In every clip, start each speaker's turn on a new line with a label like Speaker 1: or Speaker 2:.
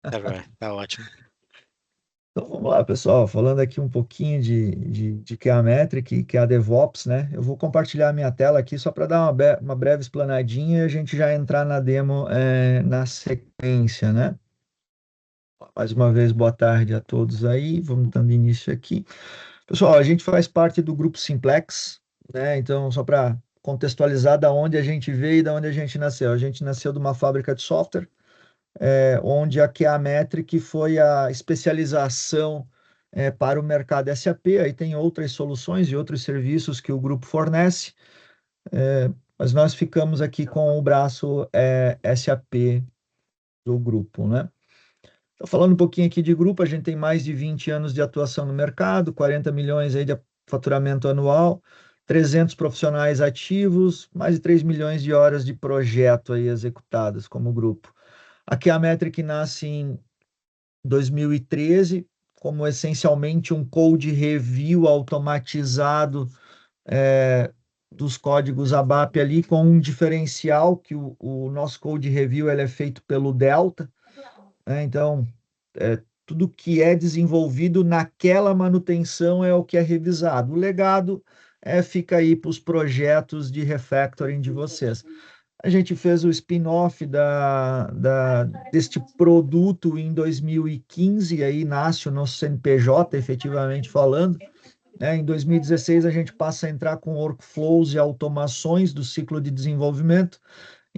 Speaker 1: Tá bem, tá ótimo.
Speaker 2: Então vamos lá, pessoal, falando aqui um pouquinho de QA Metric e QA DevOps, né? Eu vou compartilhar a minha tela aqui só para dar uma breve explanadinha e a gente já entrar na demo na sequência, né? Mais uma vez, boa tarde a todos aí, vamos dando início aqui. Pessoal, a gente faz parte do grupo Simplex, né? Então, só para contextualizar da onde a gente veio e da onde a gente nasceu. A gente nasceu de uma fábrica de software, onde a QA-Metric foi a especialização para o mercado SAP. Aí tem outras soluções e outros serviços que o grupo fornece, mas nós ficamos aqui com o braço SAP do grupo, né? Então, falando um pouquinho aqui de grupo, a gente tem mais de 20 anos de atuação no mercado, 40 milhões aí de faturamento anual, 300 profissionais ativos, mais de 3 milhões de horas de projeto aí executadas como grupo. Aqui a Metric nasce em 2013 como essencialmente um code review automatizado dos códigos ABAP ali, com um diferencial que o nosso code review ele é feito pelo Delta, né? Então, tudo que é desenvolvido naquela manutenção é o que é revisado. O legado fica aí para os projetos de refactoring de vocês. A gente fez o spin-off deste produto em 2015, aí nasce o nosso CNPJ, efetivamente falando, né? Em 2016, a gente passa a entrar com workflows e automações do ciclo de desenvolvimento.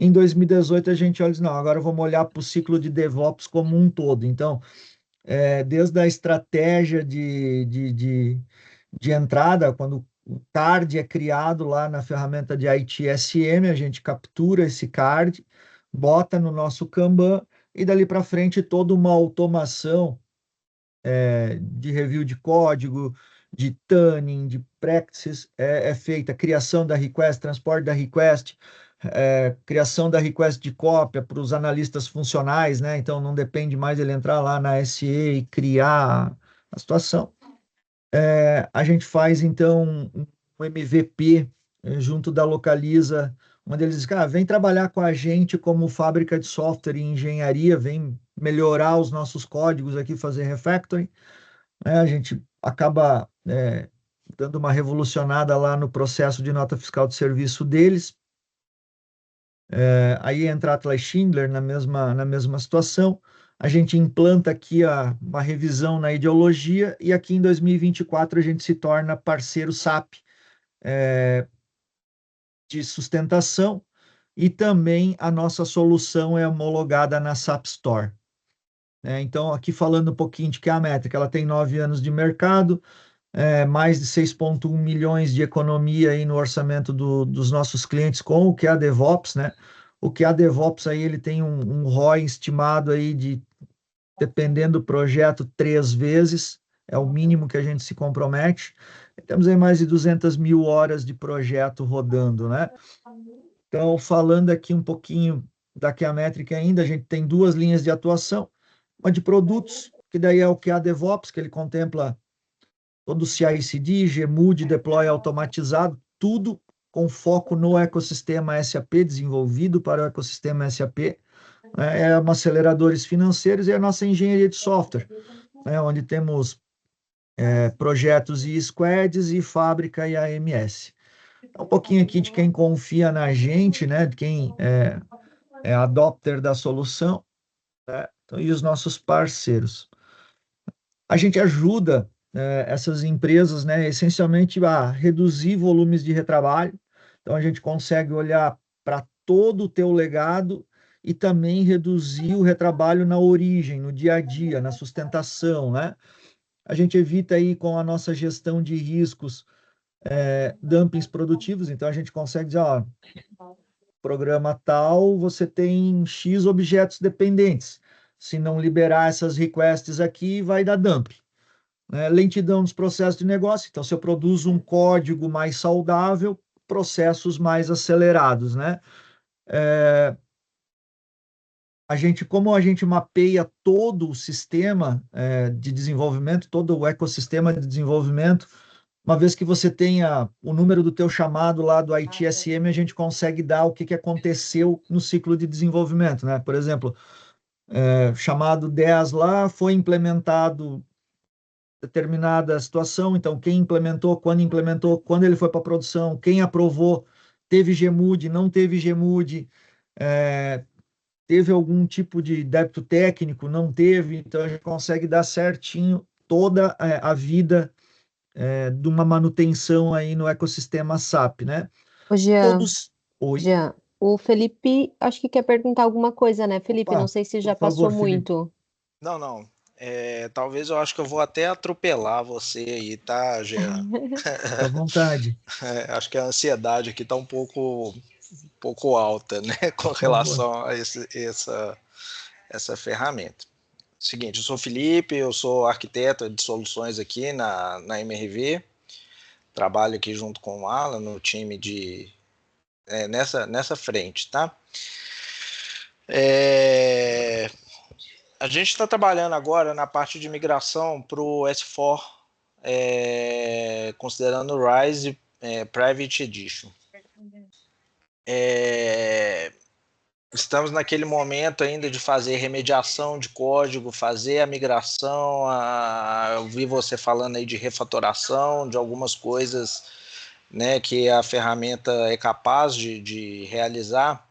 Speaker 2: Em 2018, a gente olha e diz, não, agora vamos olhar para o ciclo de DevOps como um todo. Então, desde a estratégia de entrada, quando o card é criado lá na ferramenta de ITSM, a gente captura esse card, bota no nosso Kanban e dali para frente toda uma automação de review de código, de tuning, de practices é feita, criação da request, transporte da request, criação da request de cópia para os analistas funcionais, né? Então não depende mais ele entrar lá na SE e criar a situação. A gente faz então um MVP junto da Localiza, onde eles dizem, cara, vem trabalhar com a gente como fábrica de software e engenharia, vem melhorar os nossos códigos aqui, fazer refactoring, né? A gente acaba dando uma revolucionada lá no processo de nota fiscal de serviço deles. Aí entra a Atlas Schindler na mesma situação. A gente implanta aqui uma revisão na ideologia e aqui em 2024 a gente se torna parceiro SAP de sustentação e também a nossa solução é homologada na SAP Store, né? Então, aqui falando um pouquinho de que a métrica, ela tem 9 anos de mercado, mais de 6,1 milhões de economia aí no orçamento dos nossos clientes com o QA DevOps, né? O QA DevOps aí ele tem um ROI estimado aí de, dependendo do projeto, 3 vezes, é o mínimo que a gente se compromete. Temos aí mais de 200 mil horas de projeto rodando, né? Então, falando aqui um pouquinho da QA Métrica ainda, a gente tem duas linhas de atuação, uma de produtos, que daí é o QA DevOps, que ele contempla todo o CI/CD, Gmood, deploy automatizado, tudo com foco no ecossistema SAP, desenvolvido para o ecossistema SAP, né? Aceleradores financeiros e a nossa engenharia de software, né? Onde temos projetos e squads e fábrica e AMS. Um pouquinho aqui de quem confia na gente, né? De quem é adopter da solução, né? Então, e os nossos parceiros. A gente ajuda essas empresas, né, essencialmente a reduzir volumes de retrabalho. Então, a gente consegue olhar para todo o teu legado e também reduzir o retrabalho na origem, no dia a dia, na sustentação, né? A gente evita aí com a nossa gestão de riscos, dumpings produtivos. Então, a gente consegue dizer, ó, programa tal, você tem X objetos dependentes. Se não liberar essas requests aqui, vai dar dump, né? Lentidão nos processos de negócio. Então, se eu produzo um código mais saudável, processos mais acelerados, né? Como a gente mapeia todo o sistema de desenvolvimento, todo o ecossistema de desenvolvimento, uma vez que você tenha o número do teu chamado lá do ITSM, a gente consegue dar o que aconteceu no ciclo de desenvolvimento, né? Por exemplo, chamado 10 lá, foi implementado determinada situação, então quem implementou, quando ele foi para produção, quem aprovou, teve GMUD, não teve GMUD, teve algum tipo de débito técnico, não teve, então a gente consegue dar certinho toda a vida de uma manutenção aí no ecossistema SAP, né?
Speaker 1: Ô, Jean,
Speaker 2: Todos. Oi?
Speaker 1: Jean, o Felipe acho que quer perguntar alguma coisa, né? Felipe, não
Speaker 2: Opa,
Speaker 1: sei se
Speaker 2: por
Speaker 1: já passou
Speaker 2: favor, Felipe,
Speaker 1: muito.
Speaker 3: Não, não. Talvez eu acho que eu vou até atropelar você aí, tá, Jean?
Speaker 2: fica à vontade,
Speaker 3: Acho que a ansiedade aqui tá um pouco alta, né, com
Speaker 2: por favor.
Speaker 3: relação a essa ferramenta. Seguinte, eu sou Felipe, eu sou arquiteto de soluções aqui na MRV, trabalho aqui junto com o Alan no time nessa frente, tá? É, a gente está trabalhando agora na parte de migração para o S4, considerando o Rise Private Edition. Estamos naquele momento ainda de fazer remediação de código, fazer a migração. Eu vi você falando aí de refatoração, de algumas coisas, né, que a ferramenta é capaz de realizar.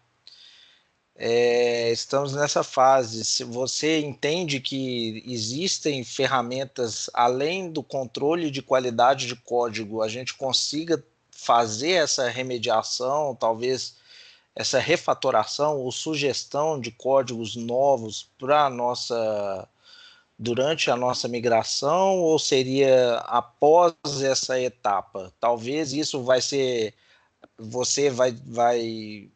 Speaker 3: Estamos nessa fase. Se você entende que existem ferramentas além do controle de qualidade de código, a gente consiga fazer essa remediação, talvez essa refatoração ou sugestão de códigos novos para nossa durante a nossa migração, ou seria após essa etapa? Talvez isso vai ser, você vai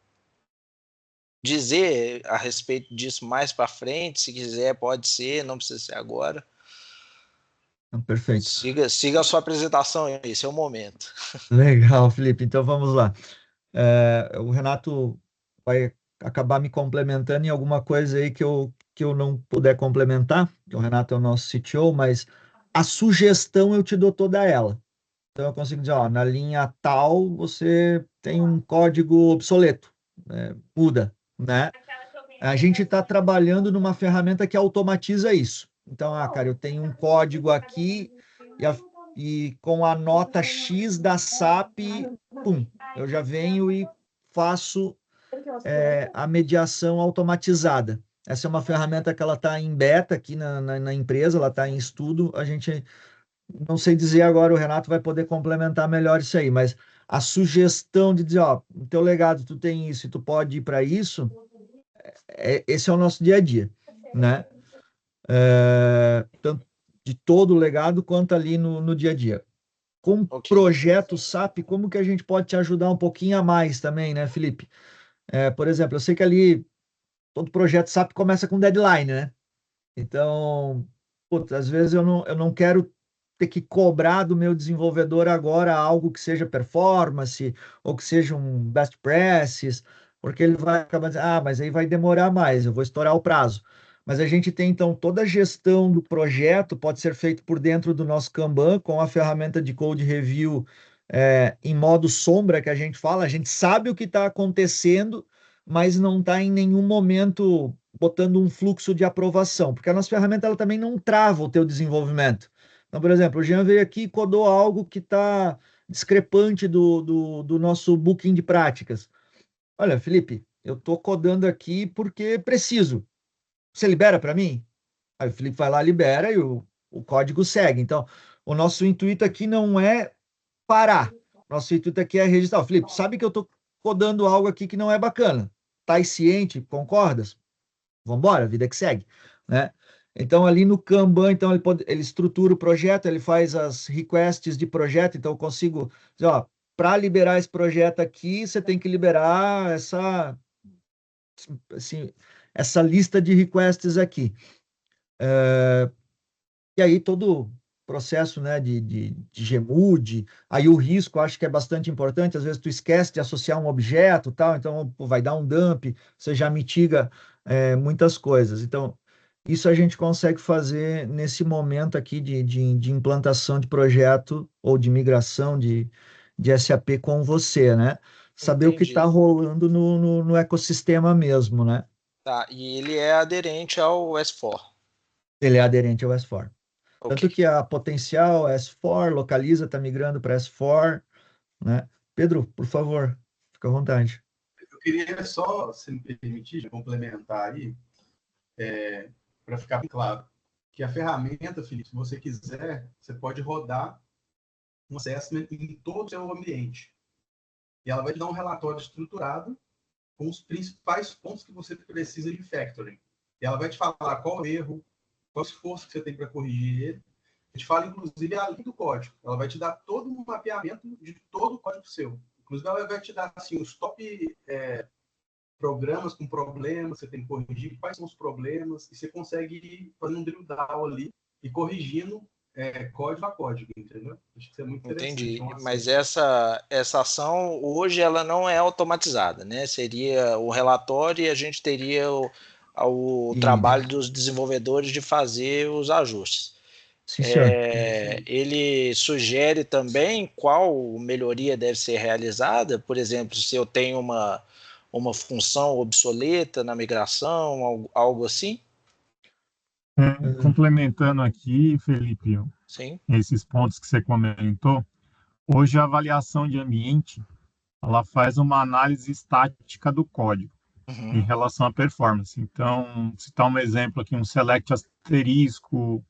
Speaker 3: dizer a respeito disso mais para frente, se quiser, pode ser, não precisa ser agora.
Speaker 2: Perfeito.
Speaker 3: Siga a sua apresentação, esse é o momento.
Speaker 2: Legal, Felipe. Então vamos lá. O Renato vai acabar me complementando em alguma coisa aí que eu não puder complementar, que o Renato é o nosso CTO, mas a sugestão eu te dou toda ela. Então eu consigo dizer, ó, na linha tal você tem um código obsoleto, muda, né? A gente está trabalhando numa ferramenta que automatiza isso. Então, cara, eu tenho um código aqui e com a nota X da SAP, pum, eu já venho e faço a mediação automatizada. Essa é uma ferramenta que ela está em beta aqui na empresa, ela está em estudo. A gente não sei dizer agora, o Renato vai poder complementar melhor isso aí, mas a sugestão de dizer, ó, no teu legado tu tem isso e tu pode ir para isso, esse é o nosso dia a dia, né? Tanto de todo o legado quanto ali no dia a dia. Com
Speaker 3: Ok.
Speaker 2: projeto SAP, como que a gente pode te ajudar um pouquinho a mais também, né, Felipe? Por exemplo, eu sei que ali todo projeto SAP começa com deadline, né? Então, putz, às vezes eu não quero ter que cobrar do meu desenvolvedor agora algo que seja performance ou que seja um best practices, porque ele vai acabar dizendo, mas aí vai demorar mais, eu vou estourar o prazo. Mas a gente tem, então, toda a gestão do projeto pode ser feito por dentro do nosso Kanban, com a ferramenta de code review em modo sombra, que a gente fala, a gente sabe o que está acontecendo, mas não está em nenhum momento botando um fluxo de aprovação, porque a nossa ferramenta ela também não trava o teu desenvolvimento. Então, por exemplo, o Jean veio aqui e codou algo que está discrepante do nosso booking de práticas. Olha, Felipe, eu estou codando aqui porque preciso. Você libera para mim? Aí o Felipe vai lá, libera e o código segue. Então, o nosso intuito aqui não é parar. Nosso intuito aqui é registrar. Felipe, sabe que eu estou codando algo aqui que não é bacana. Tá ciente? Concordas? Vamos embora, vida que segue, né? Então, ali no Kanban, então, ele estrutura o projeto, ele faz as requests de projeto, então eu consigo dizer, ó, para liberar esse projeto aqui, você tem que liberar assim, essa lista de requests aqui. E aí todo o processo, né, de GMUD, aí o risco, acho que é bastante importante, às vezes tu esquece de associar um objeto, tal, então pô, vai dar um dump, você já mitiga muitas coisas. Então, isso a gente consegue fazer nesse momento aqui de implantação de projeto ou de migração de SAP com você, né? Saber o que está
Speaker 3: Entendi.
Speaker 2: rolando no ecossistema mesmo, né?
Speaker 3: Tá, e ele é aderente ao S4.
Speaker 2: Ele é aderente ao S4.
Speaker 3: Ok.
Speaker 2: Tanto que a Potencial S4, Localiza está migrando para S4, né? Pedro, por favor, fica à vontade.
Speaker 4: Eu queria só, se me permitir, complementar aí, para ficar bem claro, que a ferramenta, Felipe, se você quiser, você pode rodar um assessment em todo o seu ambiente. E ela vai te dar um relatório estruturado com os principais pontos que você precisa de factoring. E ela vai te falar qual o erro, qual o esforço que você tem para corrigir ele. A gente fala, inclusive, além do código. Ela vai te dar todo um mapeamento de todo o código seu. Inclusive, ela vai te dar assim, os top programas com problemas, você tem que corrigir quais são os problemas, e você consegue ir fazendo um drill down ali e corrigindo código a código, entendeu? Acho que isso é muito interessante.
Speaker 3: Entendi. Mas essa ação hoje ela não é automatizada, né? Seria o relatório e a gente teria o trabalho dos desenvolvedores de fazer os ajustes.
Speaker 2: Sim, senhor.
Speaker 3: Ele sugere também qual melhoria deve ser realizada. Por exemplo, se eu tenho uma função obsoleta na migração, algo assim?
Speaker 5: Complementando aqui, Felipe,
Speaker 3: Sim.
Speaker 5: esses pontos que você comentou, hoje a avaliação de ambiente, ela faz uma análise estática do código em relação à performance. Então, citar um exemplo aqui, um select asterisco,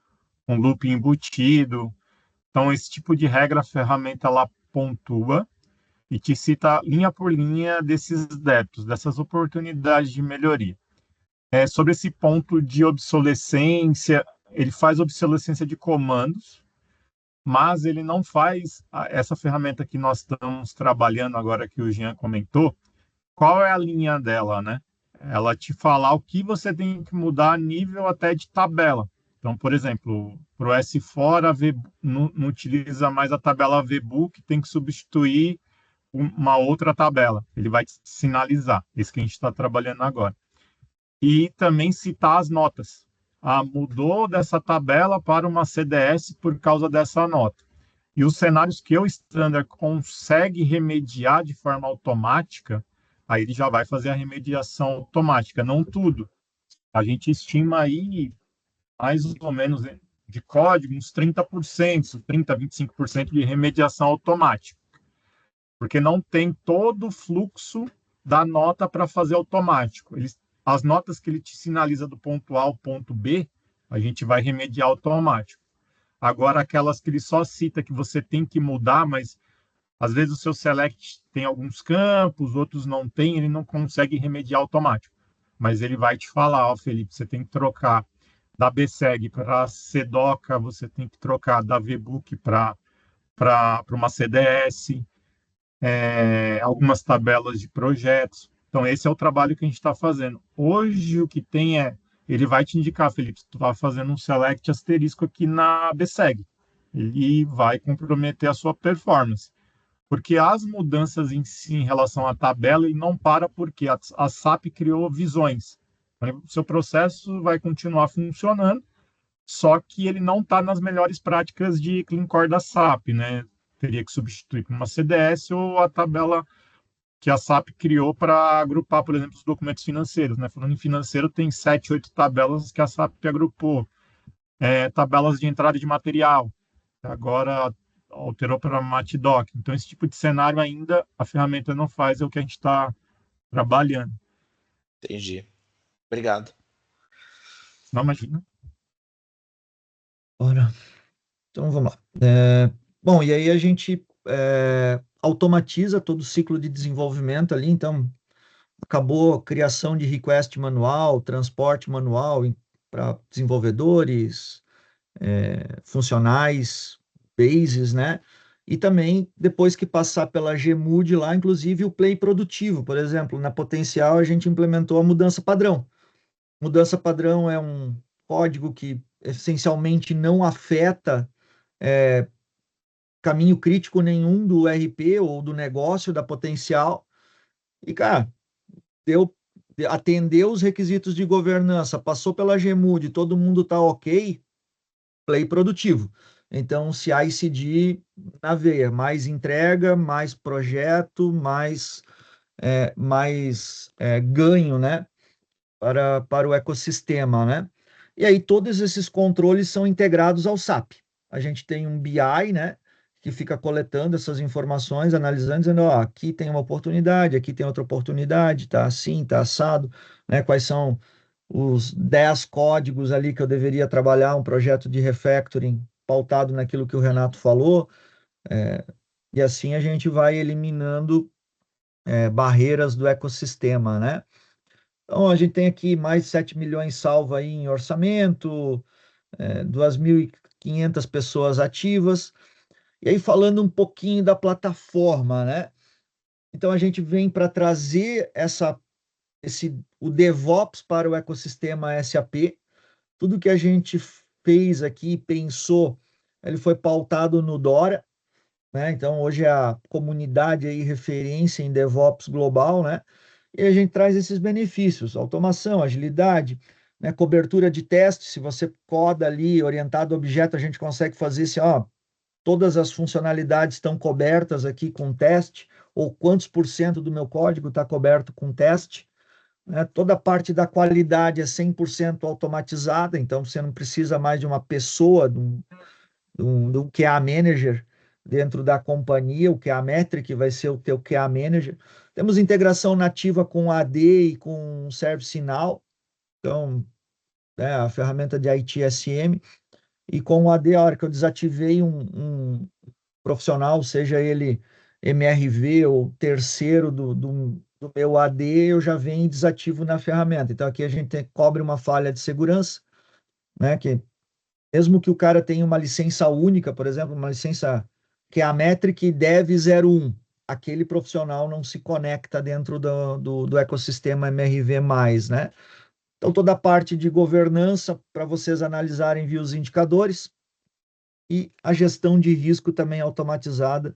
Speaker 5: um loop embutido. Então, esse tipo de regra a ferramenta ela pontua e te cita linha por linha desses débitos, dessas oportunidades de melhoria. Sobre esse ponto de obsolescência, ele faz obsolescência de comandos, mas ele não faz essa ferramenta que nós estamos trabalhando agora, que o Jean comentou. Qual é a linha dela, né? Ela te fala o que você tem que mudar a nível até de tabela. Então, por exemplo, para o S4, não utiliza mais a tabela VBook, tem que substituir uma outra tabela. Ele vai te sinalizar, isso que a gente está trabalhando agora. E também citar as notas. Mudou dessa tabela para uma CDS por causa dessa nota. E os cenários que o Standard consegue remediar de forma automática, aí ele já vai fazer a remediação automática, não tudo. A gente estima aí mais ou menos de código uns 30%, 30, 25% de remediação automática. Porque não tem todo o fluxo da nota para fazer automático. As notas que ele te sinaliza do ponto A ao ponto B, a gente vai remediar automático. Agora, aquelas que ele só cita que você tem que mudar, mas às vezes o seu select tem alguns campos, outros não tem, ele não consegue remediar automático. Mas ele vai te falar, Felipe, você tem que trocar da BSEG para CDOCA, você tem que trocar da VBook para uma CDS, algumas tabelas de projetos. Então, esse é o trabalho que a gente está fazendo. Hoje, o que tem ele vai te indicar, Felipe, se tu está fazendo um select asterisco aqui na BSEG. Ele vai comprometer a sua performance. Porque as mudanças em si, em relação à tabela, ele não para porque a SAP criou visões. Então, o seu processo vai continuar funcionando, só que ele não está nas melhores práticas de Clean Core da SAP, né? Teria que substituir por uma CDS ou a tabela que a SAP criou para agrupar, por exemplo, os documentos financeiros, né? Falando em financeiro, tem 7, 8 tabelas que a SAP agrupou. Tabelas de entrada de material, agora alterou para Matdoc. Então, esse tipo de cenário ainda a ferramenta não faz, é o que a gente está trabalhando.
Speaker 3: Entendi. Obrigado.
Speaker 5: Não, imagina.
Speaker 2: Ora, então vamos lá. Bom, e aí a gente automatiza todo o ciclo de desenvolvimento ali, então acabou a criação de request manual, transporte manual para desenvolvedores, funcionais, bases, né? E também, depois que passar pela Gmood lá, inclusive o play produtivo, por exemplo, na Potencial a gente implementou a mudança padrão. Mudança padrão é um código que essencialmente não afeta caminho crítico nenhum do RP ou do negócio da Potencial. E, cara, atendeu os requisitos de governança, passou pela Gmood, todo mundo está ok, play produtivo. Então, CI/CD na veia, mais entrega, mais projeto, mais ganho, né? para o ecossistema, né? E aí todos esses controles são integrados ao SAP. A gente tem um BI, né, que fica coletando essas informações, analisando, dizendo, ó, aqui tem uma oportunidade, aqui tem outra oportunidade, tá assim, tá assado, né? Quais são os 10 códigos ali que eu deveria trabalhar, um projeto de refactoring pautado naquilo que o Renato falou, e assim a gente vai eliminando barreiras do ecossistema, né? Então, a gente tem aqui mais de 7 milhões salvo aí em orçamento, 2.500 pessoas ativas. E aí, falando um pouquinho da plataforma, né? Então, a gente vem para trazer o DevOps para o ecossistema SAP. Tudo que a gente fez aqui, pensou, ele foi pautado no Dora, né? Então, hoje é a comunidade aí referência em DevOps global, né? E a gente traz esses benefícios, automação, agilidade, né? Cobertura de teste, se você coda ali orientado a objeto, a gente consegue fazer assim, ó, todas as funcionalidades estão cobertas aqui com teste, ou quantos por cento do meu código está coberto com teste, né? Toda a parte da qualidade é 100% automatizada, então você não precisa mais de uma pessoa, de um QA Manager dentro da companhia, o QA Metric vai ser o teu QA Manager. Temos integração nativa com AD e com ServiceNow, então, né, a ferramenta de ITSM, e com o AD, a hora que eu desativei um profissional, seja ele MRV ou terceiro do meu AD, eu já venho e desativo na ferramenta. Então, aqui a gente cobre uma falha de segurança, né, que mesmo que o cara tenha uma licença única, por exemplo, uma licença que é a Metric Dev 01, aquele profissional não se conecta dentro do ecossistema MRV+, né? Então, toda a parte de governança para vocês analisarem via os indicadores e a gestão de risco também automatizada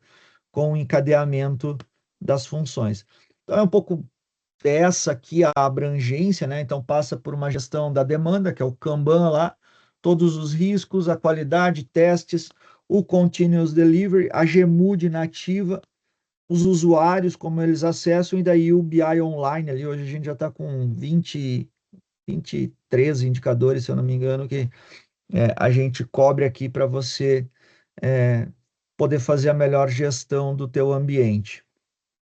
Speaker 2: com o encadeamento das funções. Então, é um pouco dessa aqui a abrangência, né? Então, passa por uma gestão da demanda, que é o Kanban lá, todos os riscos, a qualidade, testes, o Continuous Delivery, a GMUD nativa, os usuários, como eles acessam, e daí o BI online ali. Hoje a gente já está com 23 indicadores, se eu não me engano, que a gente cobre aqui para você poder fazer a melhor gestão do teu ambiente.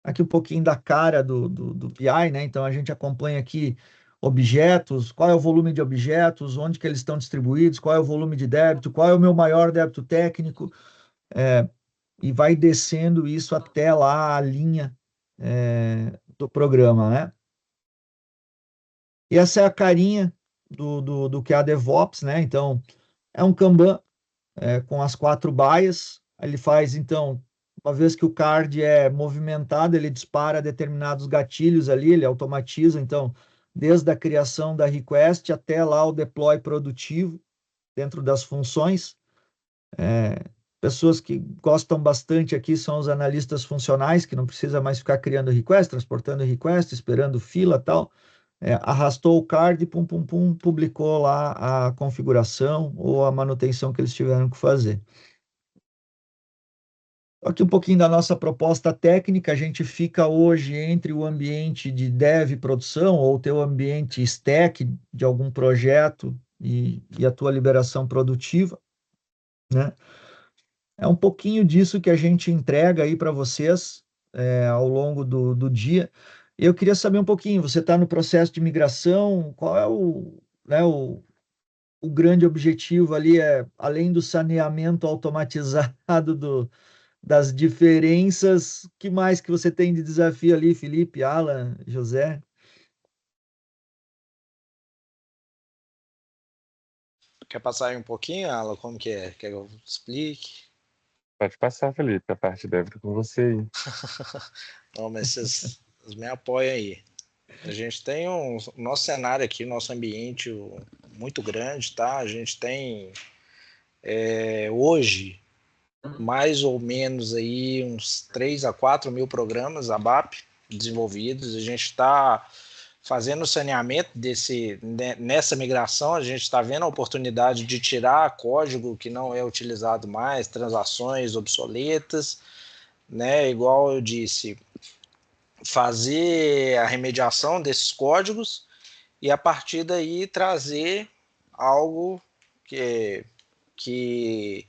Speaker 2: Aqui um pouquinho da cara do BI, né? Então a gente acompanha aqui objetos, qual é o volume de objetos, onde que eles estão distribuídos, qual é o volume de débito, qual é o meu maior débito técnico, e vai descendo isso até lá a linha do programa, né? E essa é a carinha do que é a DevOps, né? Então, é um Kanban com as 4 baias. Ele faz, então, uma vez que o card é movimentado, ele dispara determinados gatilhos ali, ele automatiza, então, desde a criação da request até lá o deploy produtivo dentro das funções. Pessoas que gostam bastante aqui são os analistas funcionais, que não precisa mais ficar criando request, transportando request, esperando fila e tal. Arrastou o card, pum, pum, pum, publicou lá a configuração ou a manutenção que eles tiveram que fazer. Aqui um pouquinho da nossa proposta técnica, a gente fica hoje entre o ambiente de dev produção ou o teu ambiente stack de algum projeto e a tua liberação produtiva, né? É um pouquinho disso que a gente entrega aí para vocês ao longo do dia. Eu queria saber um pouquinho, você está no processo de migração, qual é o grande objetivo ali, além do saneamento automatizado das diferenças, que mais que você tem de desafio ali, Felipe, Alan, José?
Speaker 3: Quer passar aí um pouquinho, Alan? Como que é? Quer que eu explique?
Speaker 6: Pode passar, Felipe, a parte deve com você aí.
Speaker 3: Não, mas vocês me apoiam aí. A gente tem o nosso cenário aqui, nosso ambiente muito grande, tá? A gente tem hoje mais ou menos aí uns 3 a 4 mil programas ABAP desenvolvidos. A gente está fazendo o saneamento nessa migração, a gente está vendo a oportunidade de tirar código que não é utilizado mais, transações obsoletas, né? Igual eu disse, fazer a remediação desses códigos e a partir daí trazer algo que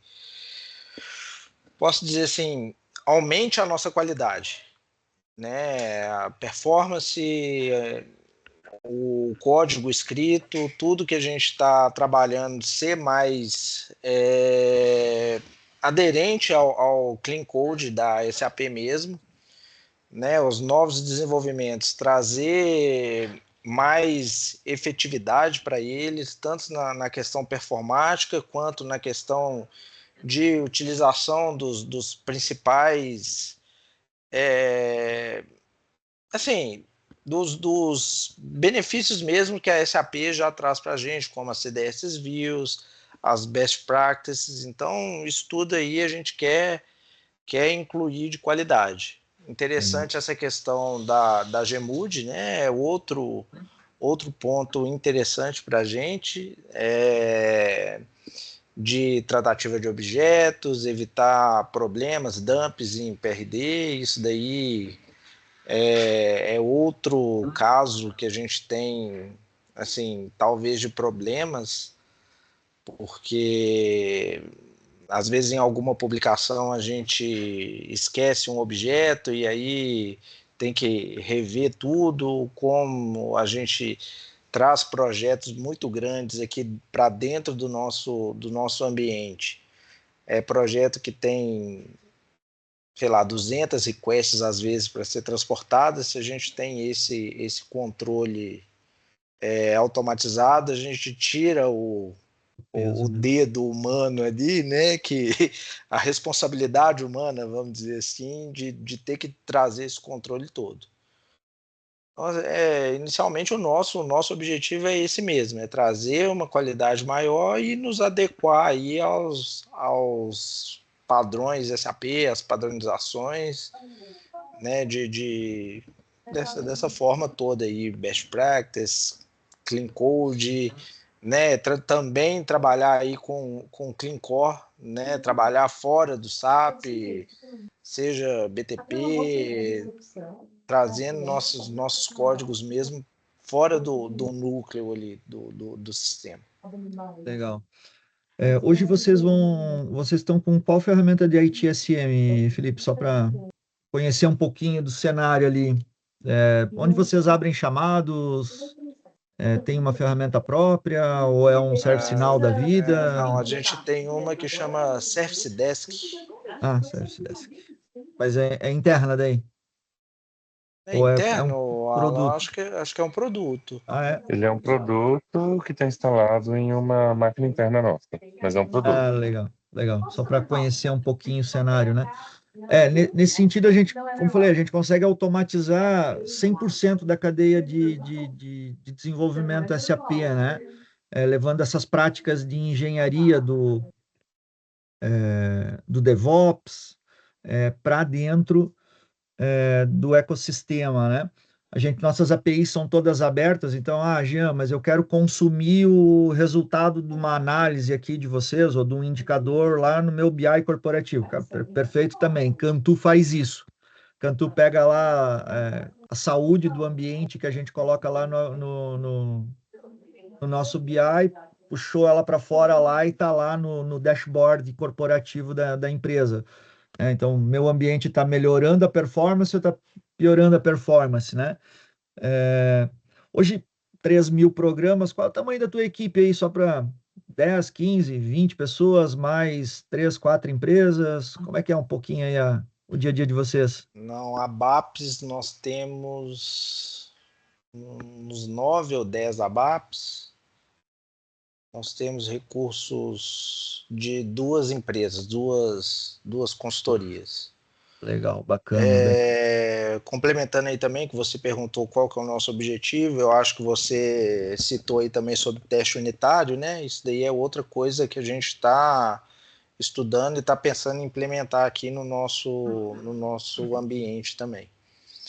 Speaker 3: posso dizer assim, aumente a nossa qualidade, né? A performance, o código escrito, tudo que a gente está trabalhando ser mais aderente ao Clean Code da SAP mesmo, né? Os novos desenvolvimentos, trazer mais efetividade para eles, tanto na questão performática quanto na questão de utilização dos principais, assim, dos benefícios mesmo que a SAP já traz para a gente, como as CDS Views, as best practices. Então, isso tudo aí a gente quer incluir de qualidade. Interessante essa questão da Gemood, né? Outro ponto interessante para a gente de tratativa de objetos, evitar problemas, dumps em PRD. Isso daí é outro caso que a gente tem, assim, talvez de problemas, porque às vezes em alguma publicação a gente esquece um objeto e aí tem que rever tudo, como a gente traz projetos muito grandes aqui para dentro do nosso ambiente. É projeto que tem, sei lá, 200 requests às vezes para ser transportadas. Se a gente tem esse controle automatizado, a gente tira o dedo humano ali, né, que a responsabilidade humana, vamos dizer assim, de ter que trazer esse controle todo. Então, inicialmente o nosso objetivo é esse mesmo, é trazer uma qualidade maior e nos adequar aí aos padrões SAP, as padronizações, né, dessa forma toda aí, best practice, clean code, né, também trabalhar aí com clean core, né, trabalhar fora do SAP, seja BTP, trazendo nossos códigos mesmo fora do núcleo ali do sistema.
Speaker 2: Legal. Hoje vocês estão com qual ferramenta de ITSM, Felipe? Só para conhecer um pouquinho do cenário ali. Onde vocês abrem chamados? Tem uma ferramenta própria ou é um ServiceNow da vida?
Speaker 3: Não, a gente tem uma que chama Service Desk.
Speaker 2: Ah, Service Desk. Mas é interna daí?
Speaker 3: É
Speaker 2: Ou
Speaker 3: interno,
Speaker 2: um
Speaker 3: Alan,
Speaker 2: produto?
Speaker 3: acho que é um produto.
Speaker 2: Ah, é?
Speaker 6: Ele é um produto que está instalado em uma máquina interna nossa, mas é um produto.
Speaker 2: Ah, legal, legal. Só para conhecer um pouquinho o cenário, né? Nesse sentido, a gente, como falei, a gente consegue automatizar 100% da cadeia de desenvolvimento SAP, né? Levando essas práticas de engenharia do DevOps para dentro do ecossistema, né? Nossas APIs são todas abertas, então, Jean, mas eu quero consumir o resultado de uma análise aqui de vocês, ou de um indicador lá no meu BI corporativo. Perfeito também. Cantu faz isso. Cantu pega lá a saúde do ambiente que a gente coloca lá no nosso BI, puxou ela para fora lá e está lá no dashboard corporativo da empresa. Então, meu ambiente está melhorando a performance ou está piorando a performance, né? Hoje, 3.000 programas, qual é o tamanho da tua equipe aí? Só para 10, 15, 20 pessoas, mais 3, 4 empresas? Como é que é um pouquinho aí o dia a dia de vocês?
Speaker 3: Não, a BAPs nós temos uns 9 ou 10 ABAPs. Nós temos recursos de 2 empresas, duas consultorias.
Speaker 2: Legal, bacana. Né?
Speaker 3: Complementando aí também, que você perguntou qual que é o nosso objetivo, eu acho que você citou aí também sobre teste unitário, né? Isso daí é outra coisa que a gente está estudando e está pensando em implementar aqui no nosso ambiente também.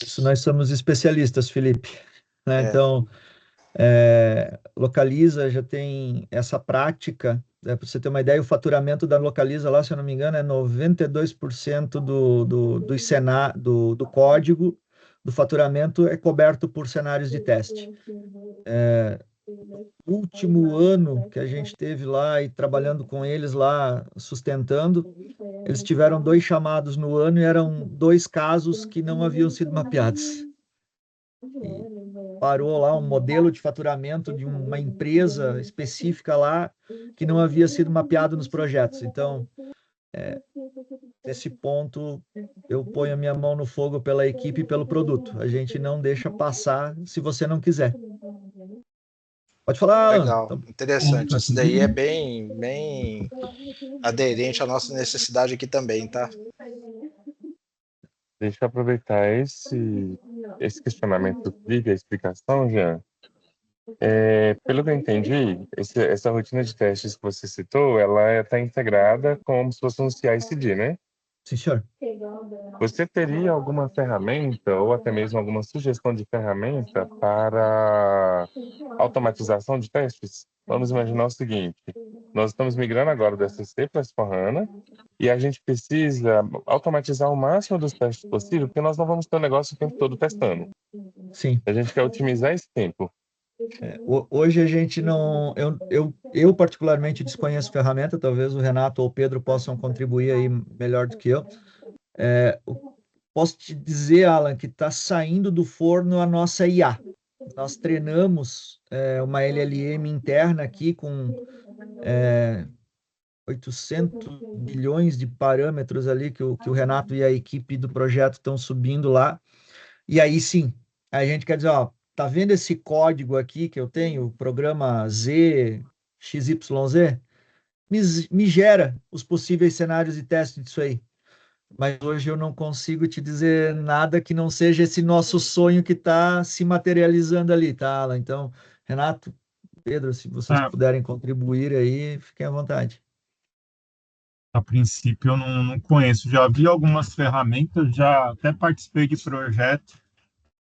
Speaker 2: Isso nós somos especialistas, Felipe. Né? Então, Localiza já tem essa prática. Para você ter uma ideia, o faturamento da Localiza lá, se eu não me engano, é 92% do código do faturamento é coberto por cenários de teste. Último ano que a gente teve lá e trabalhando com eles lá, sustentando, eles tiveram 2 chamados no ano e eram 2 casos que não haviam sido mapeados. E parou lá um modelo de faturamento de uma empresa específica lá que não havia sido mapeado nos projetos. Então, nesse ponto, eu ponho a minha mão no fogo pela equipe e pelo produto. A gente não deixa passar se você não quiser. Pode falar, Alan.
Speaker 3: Legal,
Speaker 2: Então,
Speaker 3: interessante. Isso daí é bem aderente à nossa necessidade aqui também, tá?
Speaker 6: Deixa eu aproveitar esse questionamento e a explicação, Jean. Pelo que eu entendi, essa rotina de testes que você citou, ela está integrada como se fosse um CI/CD, né?
Speaker 2: sim, senhor.
Speaker 6: Você teria alguma ferramenta ou até mesmo alguma sugestão de ferramenta para automatização de testes? Vamos imaginar o seguinte: nós estamos migrando agora do SCC para S/4HANA e a gente precisa automatizar o máximo dos testes possível, porque nós não vamos ter o negócio o tempo todo testando.
Speaker 2: Sim.
Speaker 6: A gente quer otimizar esse tempo.
Speaker 2: Hoje a gente não... Eu particularmente desconheço ferramenta, talvez o Renato ou o Pedro possam contribuir aí melhor do que eu. Posso te dizer, Alan, que está saindo do forno a nossa IA. Nós treinamos uma LLM interna aqui com 800 bilhões de parâmetros ali que o Renato e a equipe do projeto estão subindo lá. E aí sim, a gente quer dizer, ó, tá vendo esse código aqui que eu tenho, o programa Z, XYZ? Me gera os possíveis cenários de teste disso aí. Mas hoje eu não consigo te dizer nada que não seja esse nosso sonho que está se materializando ali, tá, Alan? Então, Renato, Pedro, se vocês puderem contribuir aí, fiquem à vontade.
Speaker 5: A princípio eu não conheço. Já vi algumas ferramentas, já até participei de projetos,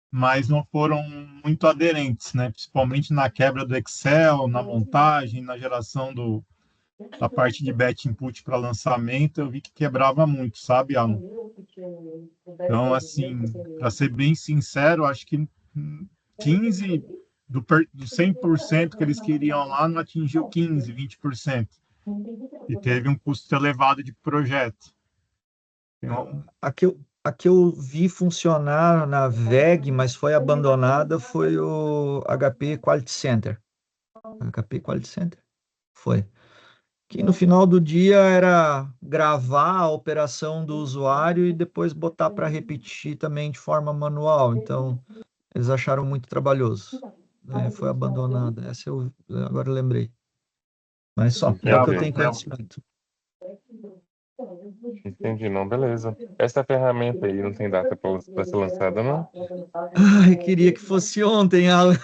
Speaker 5: mas não foram muito aderentes, né? Principalmente na quebra do Excel, na montagem, na geração da parte de batch input para lançamento, eu vi que quebrava muito, sabe, Alan? Então, assim, para ser bem sincero, acho que 15 do 100% que eles queriam lá não atingiu 15, 20%. E teve um custo elevado de projeto. Então,
Speaker 2: a que eu vi funcionar na VEG, mas foi abandonada, foi o HP Quality Center. HP Quality Center? Foi. Que no final do dia era gravar a operação do usuário e depois botar para repetir também de forma manual. Então, eles acharam muito trabalhoso. Foi abandonada. Essa eu agora lembrei. Mas só, é o que eu tenho conhecimento.
Speaker 6: Entendi, não, beleza. Essa ferramenta aí não tem data para ser lançada, não?
Speaker 2: Ai, queria que fosse ontem, Alan.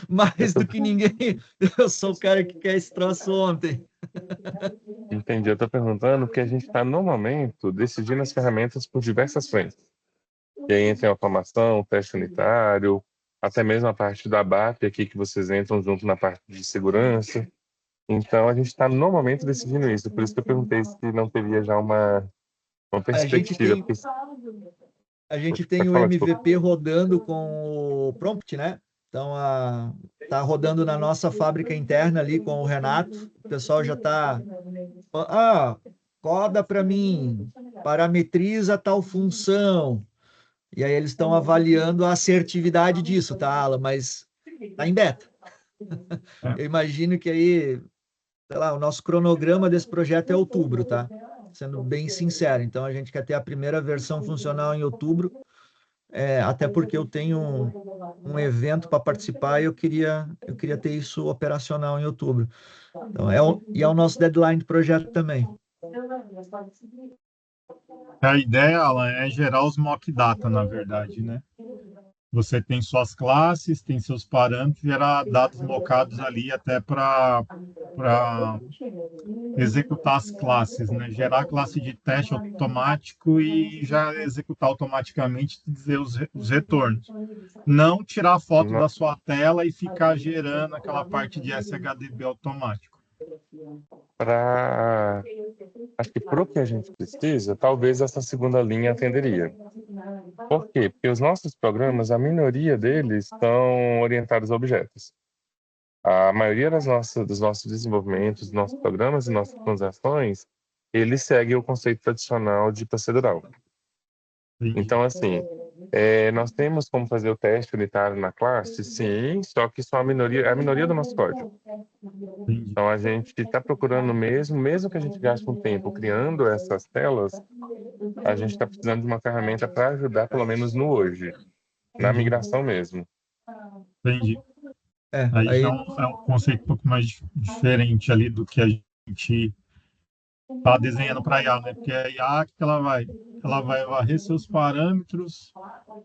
Speaker 2: Mais do que ninguém, eu sou o cara que quer esse troço ontem.
Speaker 6: Entendi, eu estou perguntando porque a gente está, no momento, decidindo as ferramentas por diversas frentes. E aí entra a automação, teste unitário, até mesmo a parte da BAP aqui, que vocês entram junto na parte de segurança. Então, a gente está, no momento, decidindo isso. Por isso que eu perguntei se não teria já uma perspectiva.
Speaker 2: A gente tem o MVP rodando com o Prompt, né? Então, tá rodando na nossa fábrica interna ali com o Renato. O pessoal já está... coda para mim, parametriza tal função. E aí eles estão avaliando a assertividade disso, tá, Alan? Mas tá em beta. Eu imagino que aí, sei lá, o nosso cronograma desse projeto é outubro, tá? Sendo bem sincero. Então, a gente quer ter a primeira versão funcional em outubro, até porque eu tenho um evento para participar e eu queria ter isso operacional em outubro. Então, é o nosso deadline do projeto também.
Speaker 5: a ideia, Alan, é gerar os mock data, na verdade, né? Você tem suas classes, tem seus parâmetros, gerar dados mocados ali até para executar as classes, né? Gerar a classe de teste automático e já executar automaticamente e dizer os retornos. Não tirar a foto da sua tela e ficar gerando aquela parte de SHDB automático.
Speaker 6: Acho que para o que a gente precisa, talvez essa segunda linha atenderia. Por quê? Porque os nossos programas, a minoria deles estão orientados a objetos. A maioria dos nossos desenvolvimentos, dos nossos programas e nossas transações, eles seguem o conceito tradicional de procedural.
Speaker 5: Entendi.
Speaker 6: Então, assim, nós temos como fazer o teste unitário na classe, sim, só que só é a minoria do nosso código.
Speaker 5: Entendi.
Speaker 6: Então, a gente está procurando mesmo que a gente gaste um tempo criando essas telas, a gente está precisando de uma ferramenta para ajudar, pelo menos no hoje, na migração mesmo.
Speaker 5: Entendi.
Speaker 2: É,
Speaker 5: Aí
Speaker 2: aí
Speaker 5: já é um conceito um pouco mais diferente ali do que a gente está desenhando para a IA, né? Porque a IA, o que ela vai? Ela vai varrer seus parâmetros,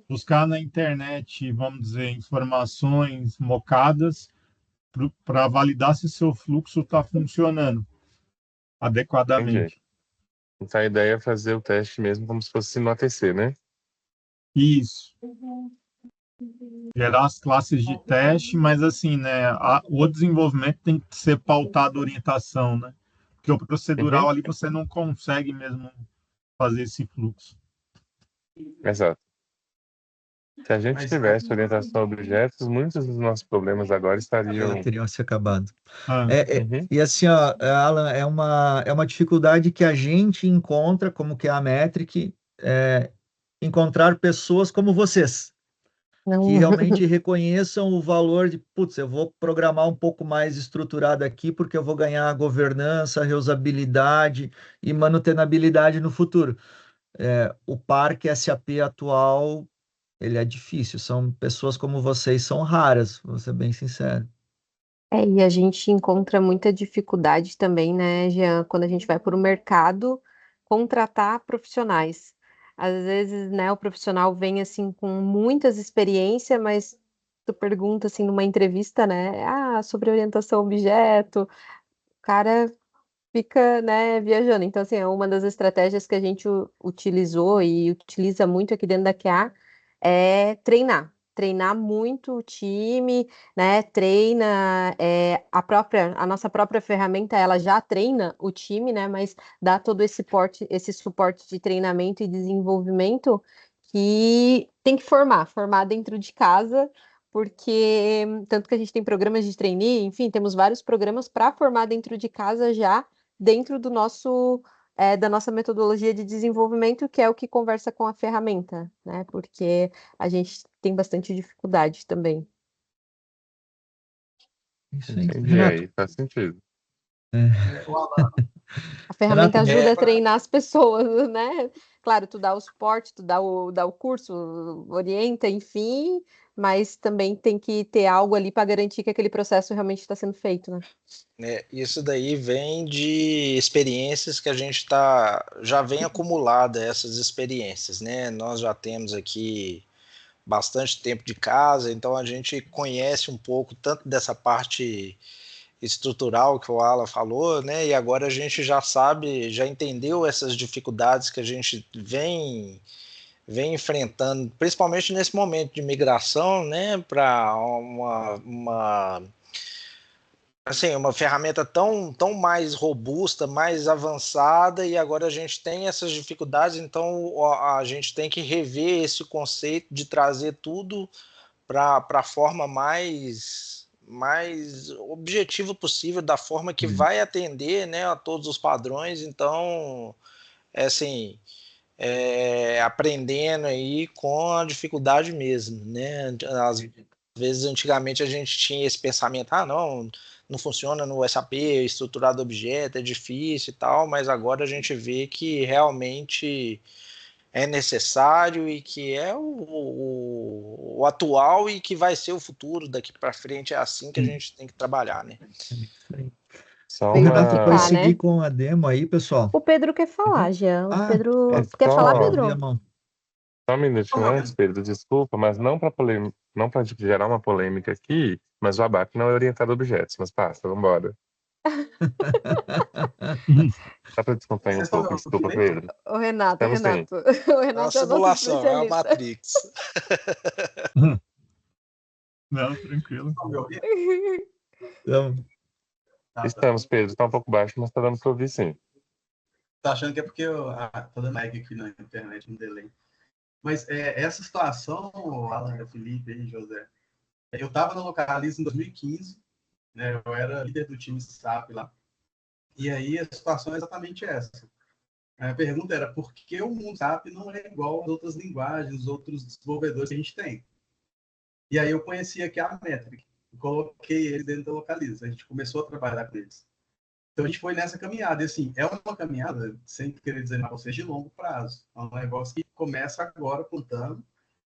Speaker 5: buscar na internet, vamos dizer, informações mocadas para validar se seu fluxo está funcionando
Speaker 6: Entendi.
Speaker 5: adequadamente.
Speaker 6: Então, a ideia é fazer o teste mesmo como se fosse no ATC, né?
Speaker 5: Isso. Gerar as classes de teste, mas assim, né? O desenvolvimento tem que ser pautado orientação, né? Porque o procedural ali você não consegue mesmo fazer esse fluxo.
Speaker 6: Exato. Se a gente tivesse orientação a objetos, muitos dos nossos problemas agora estariam...
Speaker 2: teriam se acabado.
Speaker 5: Ah,
Speaker 2: E assim, ó, Alan, é uma dificuldade que a gente encontra, como que é a Metric, encontrar pessoas como vocês, que
Speaker 1: Não,
Speaker 2: realmente reconheçam o valor de, putz, eu vou programar um pouco mais estruturado aqui, porque eu vou ganhar governança, reusabilidade e manutenabilidade no futuro. O parque SAP atual, ele é difícil, são pessoas como vocês, são raras, vou ser bem sincero.
Speaker 1: e a gente encontra muita dificuldade também, né, Jean, quando a gente vai para o mercado contratar profissionais. Às vezes, né, o profissional vem assim com muitas experiências, mas tu pergunta assim numa entrevista, né, sobre orientação a objeto, o cara fica, né, viajando. Então, assim, é uma das estratégias que a gente utilizou e utiliza muito aqui dentro da QA é treinar. Treinar muito o time, né? Treina a nossa própria ferramenta, ela já treina o time, né? Mas dá todo esse suporte de treinamento e desenvolvimento que tem que formar dentro de casa, porque tanto que a gente tem programas de trainee, enfim, temos vários programas para formar dentro de casa já dentro do da nossa metodologia de desenvolvimento, que é o que conversa com a ferramenta, né? Porque a gente tem bastante dificuldade também.
Speaker 2: Isso aí.
Speaker 6: Entendi,
Speaker 2: Renato,
Speaker 6: aí faz sentido.
Speaker 1: A ferramenta
Speaker 2: Renato,
Speaker 1: ajuda a treinar as pessoas, né? Claro, tu dá o suporte, tu dá o curso, orienta, enfim, mas também tem que ter algo ali para garantir que aquele processo realmente está sendo feito, né?
Speaker 3: Isso daí vem de experiências que a gente já vem acumulada essas experiências, né? Nós já temos aqui bastante tempo de casa, então a gente conhece um pouco tanto dessa parte estrutural que o Alan falou, né? E agora a gente já sabe, já entendeu essas dificuldades que a gente vem enfrentando, principalmente nesse momento de migração, né? Para uma ferramenta tão mais robusta, mais avançada, e agora a gente tem essas dificuldades, então a gente tem que rever esse conceito de trazer tudo para a forma mais objetiva possível, da forma que vai atender, né, a todos os padrões. Então, assim, aprendendo aí com a dificuldade mesmo, né? Às vezes, antigamente, a gente tinha esse pensamento, não funciona no SAP, estruturado objeto, é difícil e tal, mas agora a gente vê que realmente é necessário e que é o atual e que vai ser o futuro daqui para frente. É assim que a gente tem que trabalhar, né?
Speaker 6: Só
Speaker 2: O Renato vai
Speaker 1: Simplificar,
Speaker 2: seguir
Speaker 1: né?
Speaker 2: com a demo aí, pessoal.
Speaker 1: O Pedro quer falar, Jean. O
Speaker 6: É
Speaker 1: Pedro quer falar,
Speaker 6: só
Speaker 2: Levantei a
Speaker 1: Pedro?
Speaker 2: mão.
Speaker 6: um minutinho antes, Pedro, desculpa, mas não para gerar uma polêmica aqui, mas o ABAP não é orientado a objetos, mas passa, vamos embora. Só para descontrair um pouco, desculpa, Pedro.
Speaker 1: O Renato,
Speaker 6: Estamos bem.
Speaker 1: O
Speaker 3: É uma
Speaker 1: Renato é o nosso
Speaker 3: simulação, é a
Speaker 1: especialista.
Speaker 3: Matrix.
Speaker 5: Não, tranquilo.
Speaker 2: Então,
Speaker 4: Tá, tá.
Speaker 6: Estamos, Pedro. Está um pouco baixo, mas está dando para ouvir sim.
Speaker 4: Tá achando que é porque eu tô dando lag aqui na internet, um delay. Mas essa situação, Alan, Felipe e José, eu estava na Localiza em 2015, né? Eu era líder do time SAP lá. E aí a situação é exatamente essa. A pergunta era por que o mundo SAP não é igual às outras linguagens, os outros desenvolvedores que a gente tem? E aí eu conheci aqui a Metric, coloquei ele dentro da Localiza, a gente começou a trabalhar com eles. Então a gente foi nessa caminhada, e assim, é uma caminhada, sem querer dizer para vocês, de longo prazo. É um negócio que começa agora contando.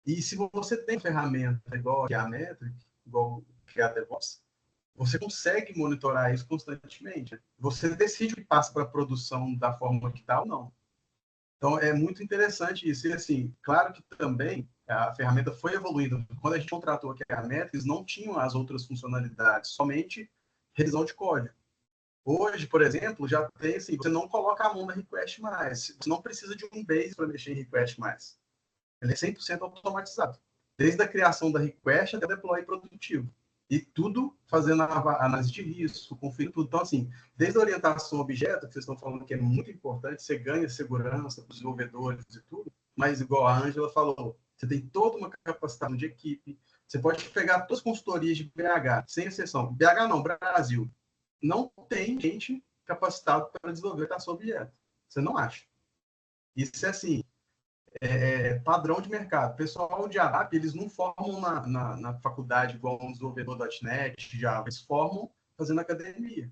Speaker 4: E se você tem ferramenta igual que a Metric, igual que a DevOps, você consegue monitorar isso constantemente. Você decide o que passa para a produção da forma que está ou não. Então, é muito interessante isso. E, assim, claro que também a ferramenta foi evoluindo. Quando a gente contratou aqui a Metrics, não tinham as outras funcionalidades, somente revisão de código. Hoje, por exemplo, já tem assim, você não coloca a mão na request mais. Você não precisa de um base para mexer em request mais. Ele é 100% automatizado. Desde a criação da request até o deploy produtivo. E tudo fazendo a análise de risco, conferindo tudo. Então, assim, desde a orientação a objeto, que vocês estão falando que é muito importante, você ganha segurança para os desenvolvedores e tudo, mas igual a Ângela falou, você tem toda uma capacitação de equipe, você pode pegar todas as consultorias de BH, sem exceção. BH não, Brasil. Não tem gente capacitada para desenvolver orientação a objeto. Você não acha. Isso é assim, padrão de mercado. O pessoal de ABAP, eles não formam na faculdade igual um desenvolvedor.NET, Java, eles formam fazendo academia.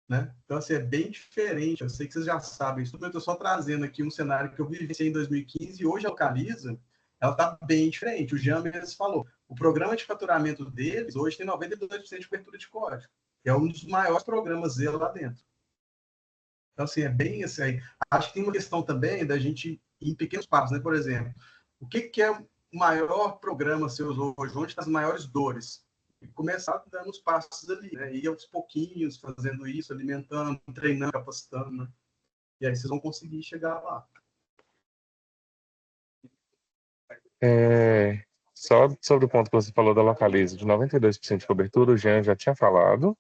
Speaker 4: Né? Então, assim, é bem diferente. Eu sei que vocês já sabem isso, mas eu estou só trazendo aqui um cenário que eu vivenciei em 2015 e hoje a Localiza, ela está bem diferente. O Jean mesmo falou, o programa de faturamento deles hoje tem 92% de cobertura de código. É um dos maiores programas dele lá dentro. Então, assim, é bem assim. Acho que tem uma questão também da gente ir em pequenos passos, né? Por exemplo, o que é o maior programa seu hoje? Onde estão as maiores dores? E começar dando os passos ali, né? Ir aos pouquinhos, fazendo isso, alimentando, treinando, capacitando, né? E aí vocês vão conseguir chegar lá.
Speaker 6: Só sobre o ponto que você falou da Localiza, de 92% de cobertura, o Jean já tinha falado.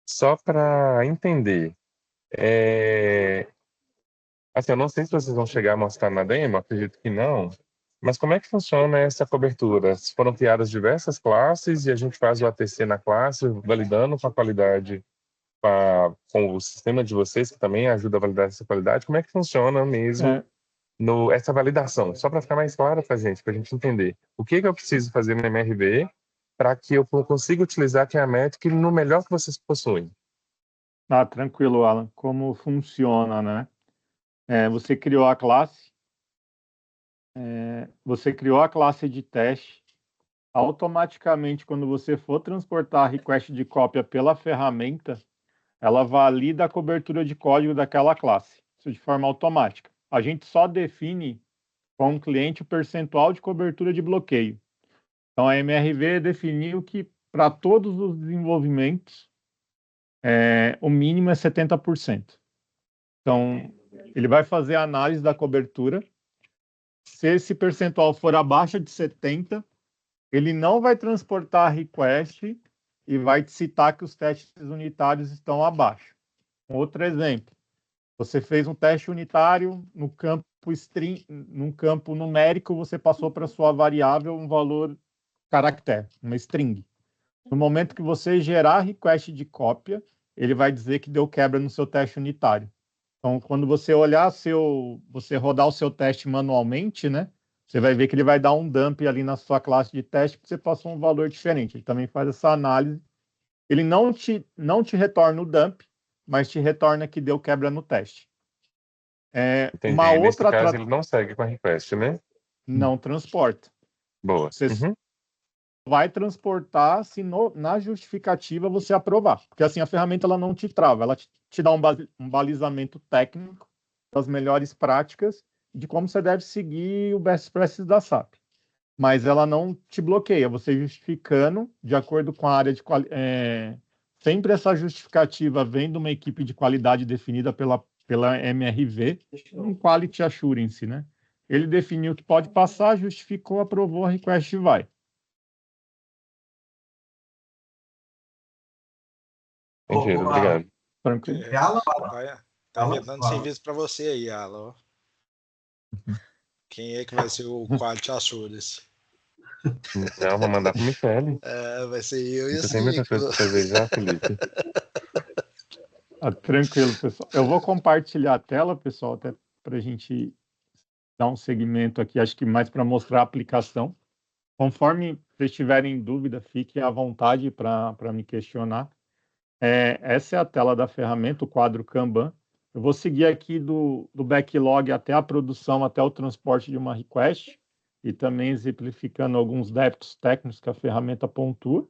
Speaker 6: Só para entender, assim, eu não sei se vocês vão chegar a mostrar na demo, acredito que não, mas como é que funciona essa cobertura? Foram criadas diversas classes e a gente faz o ATC na classe, validando com a qualidade, com o sistema de vocês, que também ajuda a validar essa qualidade. Como é que funciona mesmo essa validação? Só para ficar mais claro para a gente entender. O que eu preciso fazer no MRV para que eu consiga utilizar a Kiametric no melhor que vocês possuem?
Speaker 5: Tranquilo, Alan. Como funciona, né? Você criou a classe, de teste. Automaticamente, quando você for transportar a request de cópia pela ferramenta, ela valida a cobertura de código daquela classe, isso de forma automática. A gente só define com o cliente o percentual de cobertura de bloqueio. Então, a MRV definiu que para todos os desenvolvimentos, o mínimo é 70%. Então, ele vai fazer a análise da cobertura. Se esse percentual for abaixo de 70%, ele não vai transportar a request e vai te citar que os testes unitários estão abaixo. Outro exemplo, você fez um teste unitário no campo string, num campo numérico, você passou para sua variável um valor caractere, uma string. No momento que você gerar a request de cópia, ele vai dizer que deu quebra no seu teste unitário. Então, quando você você rodar o seu teste manualmente, né? Você vai ver que ele vai dar um dump ali na sua classe de teste, porque você passou um valor diferente. Ele também faz essa análise. Ele não te retorna o dump, mas te retorna que deu quebra no teste.
Speaker 6: Entendi. Nesse caso, ele não segue com a request, né?
Speaker 5: Não transporta.
Speaker 6: Boa.
Speaker 5: Você vai transportar se na justificativa você aprovar. Porque assim, a ferramenta ela não te trava, ela te dá um balizamento técnico das melhores práticas de como você deve seguir o best practices da SAP. Mas ela não te bloqueia, você justificando de acordo com a área de sempre essa justificativa vem de uma equipe de qualidade definida pela MRV, um Quality Assurance, né? Ele definiu que pode passar, justificou, aprovou, a request vai.
Speaker 6: Entendi, obrigado.
Speaker 5: Tranquilo.
Speaker 4: É Alan?
Speaker 3: Tá inventando serviço para você aí, Alan. Quem é que vai ser o Quality Assurance?
Speaker 6: Não, vou mandar para o Michele.
Speaker 3: Vai ser eu e
Speaker 6: Você
Speaker 3: esse
Speaker 6: tem muita coisa para fazer já, Felipe.
Speaker 5: Tranquilo, pessoal. Eu vou compartilhar a tela, pessoal, até para a gente dar um segmento aqui, acho que mais para mostrar a aplicação. Conforme vocês tiverem dúvida, fiquem à vontade para me questionar. Essa é a tela da ferramenta, o quadro Kanban. Eu vou seguir aqui do backlog até a produção, até o transporte de uma request, e também exemplificando alguns débitos técnicos que a ferramenta pontua.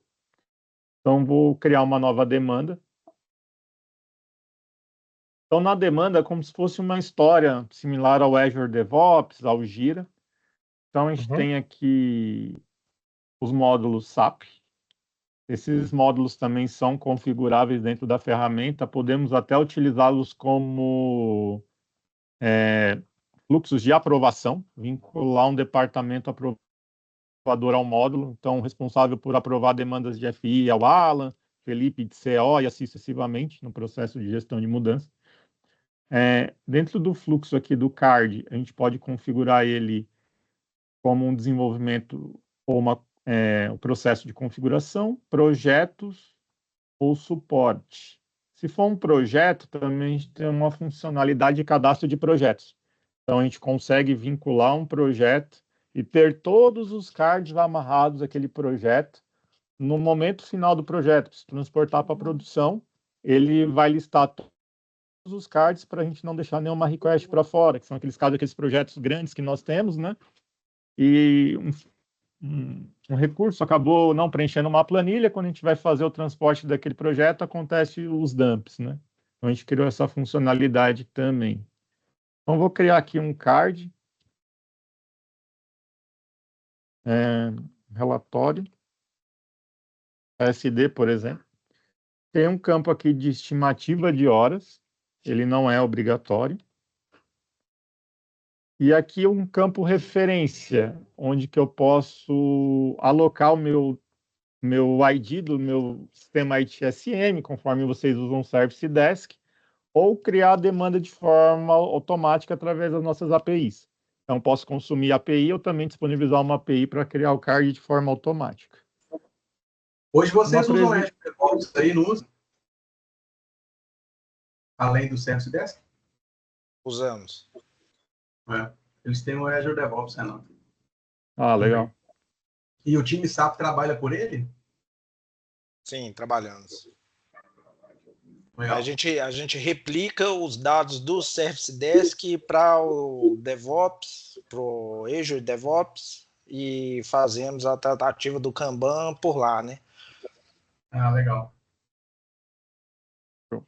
Speaker 5: Então, vou criar uma nova demanda. Então, na demanda, é como se fosse uma história similar ao Azure DevOps, ao Jira. Então, a gente tem aqui os módulos SAP. Esses módulos também são configuráveis dentro da ferramenta. Podemos até utilizá-los como fluxos de aprovação, vincular um departamento aprovador ao módulo. Então, responsável por aprovar demandas de FI ao Alan, Felipe de CO e assim sucessivamente no processo de gestão de mudança. Dentro do fluxo aqui do CARD, a gente pode configurar ele como um desenvolvimento ou um processo de configuração, projetos ou suporte. Se for um projeto, também a gente tem uma funcionalidade de cadastro de projetos. Então, a gente consegue vincular um projeto e ter todos os cards amarrados àquele projeto. No momento final do projeto, se transportar para a produção, ele vai listar todos os cards para a gente não deixar nenhuma request para fora, que são aqueles cards, aqueles projetos grandes que nós temos, né? E um recurso acabou não preenchendo uma planilha, quando a gente vai fazer o transporte daquele projeto, acontece os dumps, né? Então, a gente criou essa funcionalidade também. Então, vou criar aqui um card, relatório, SD, por exemplo. Tem um campo aqui de estimativa de horas, ele não é obrigatório. E aqui um campo referência, onde que eu posso alocar o meu ID do meu sistema ITSM, conforme vocês usam o Service Desk, ou criar a demanda de forma automática através das nossas APIs. Então, posso consumir a API ou também disponibilizar uma API para criar o card de forma automática.
Speaker 4: Hoje vocês usam o Azure DevOps aí, não usam? Além do Service Desk?
Speaker 3: Usamos.
Speaker 4: Eles têm o Azure DevOps, não.
Speaker 5: Legal.
Speaker 4: E o time SAP trabalha por ele?
Speaker 3: Sim, trabalhamos.
Speaker 4: Legal.
Speaker 3: A gente replica os dados do Service Desk para o DevOps, para o Azure DevOps, e fazemos a tratativa do Kanban por lá, né?
Speaker 4: Legal.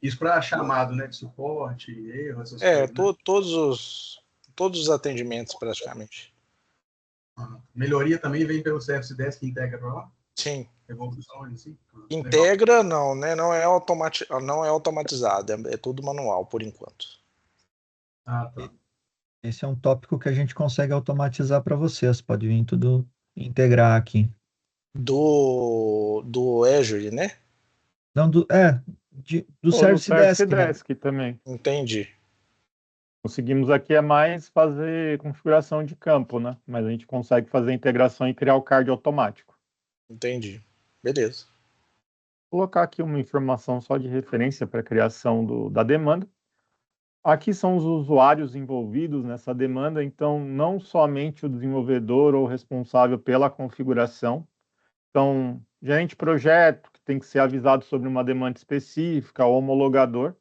Speaker 4: Isso para chamado, né, de suporte, erro, essas coisas.
Speaker 3: Todos os atendimentos, praticamente.
Speaker 4: Melhoria também vem pelo Service Desk que integra para lá?
Speaker 3: Sim.
Speaker 4: Evoluções, assim?
Speaker 3: Integra, não, né? Não é automatizado, é tudo manual, por enquanto.
Speaker 4: Tá.
Speaker 2: Esse é um tópico que a gente consegue automatizar para vocês. Pode vir tudo integrar aqui.
Speaker 3: Do Azure, né?
Speaker 2: Não, do Service Desk, né?
Speaker 5: Desk também.
Speaker 3: Entendi.
Speaker 5: Conseguimos aqui mais fazer configuração de campo, né? Mas a gente consegue fazer a integração e criar o card automático.
Speaker 3: Entendi. Beleza.
Speaker 5: Vou colocar aqui uma informação só de referência para a criação da demanda. Aqui são os usuários envolvidos nessa demanda, então não somente o desenvolvedor ou responsável pela configuração. Então, gerente de projeto, que tem que ser avisado sobre uma demanda específica, o homologador.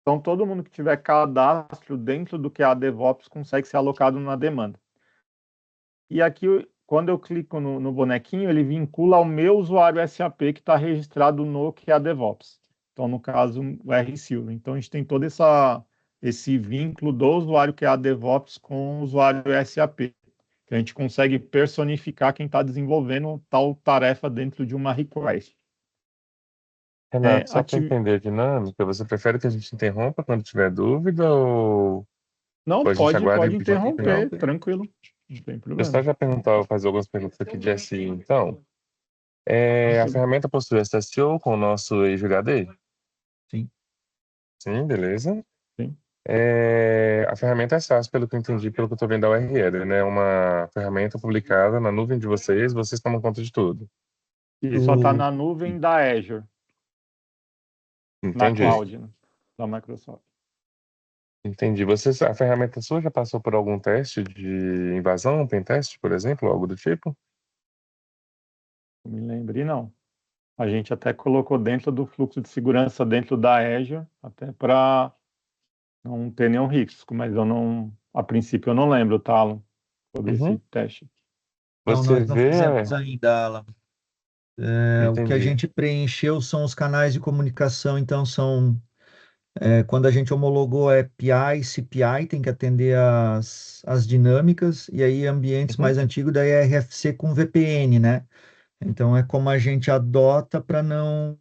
Speaker 5: Então, todo mundo que tiver cadastro dentro do que é a DevOps consegue ser alocado na demanda. E aqui, quando eu clico no bonequinho, ele vincula ao meu usuário SAP que está registrado no que é a DevOps. Então, no caso, o R Silva. Então, a gente tem todo esse vínculo do usuário que é a DevOps com o usuário SAP, que a gente consegue personificar quem está desenvolvendo tal tarefa dentro de uma request.
Speaker 6: Renato, só para entender a dinâmica, você prefere que a gente interrompa quando tiver dúvida ou...
Speaker 5: Não,
Speaker 6: a gente aguarda
Speaker 5: pode
Speaker 6: e pedir no
Speaker 5: interromper,
Speaker 6: final?
Speaker 5: tranquilo. Não tem
Speaker 6: Eu
Speaker 5: problema.
Speaker 6: só já fazer algumas perguntas aqui de SI, então. A ferramenta possui SSO com o nosso Azure AD? Sim, beleza.
Speaker 5: Sim.
Speaker 6: A ferramenta é SaaS, pelo que eu entendi, pelo que eu estou vendo da URL, né? Uma ferramenta publicada na nuvem de vocês tomam conta de tudo.
Speaker 5: E só está na nuvem da Azure, na
Speaker 6: Entendi.
Speaker 5: cloud, né, da Microsoft.
Speaker 6: Entendi. A ferramenta sua já passou por algum teste de invasão, pentest, por exemplo, algo do tipo?
Speaker 5: Não me lembrei, não. A gente até colocou dentro do fluxo de segurança dentro da Azure, até para não ter nenhum risco, mas a princípio eu não lembro, tá, Alan, sobre esse
Speaker 6: Uhum.
Speaker 5: teste.
Speaker 2: Não,
Speaker 6: Você
Speaker 2: nós não
Speaker 6: vê,
Speaker 2: fizemos ainda, Alan. O que a
Speaker 6: entendi.
Speaker 2: gente preencheu são os canais de comunicação, então quando a gente homologou API, CPI, tem que atender as dinâmicas, e aí ambientes
Speaker 6: Uhum.
Speaker 2: mais antigos, daí é RFC com VPN, né? Então é como a gente adota para não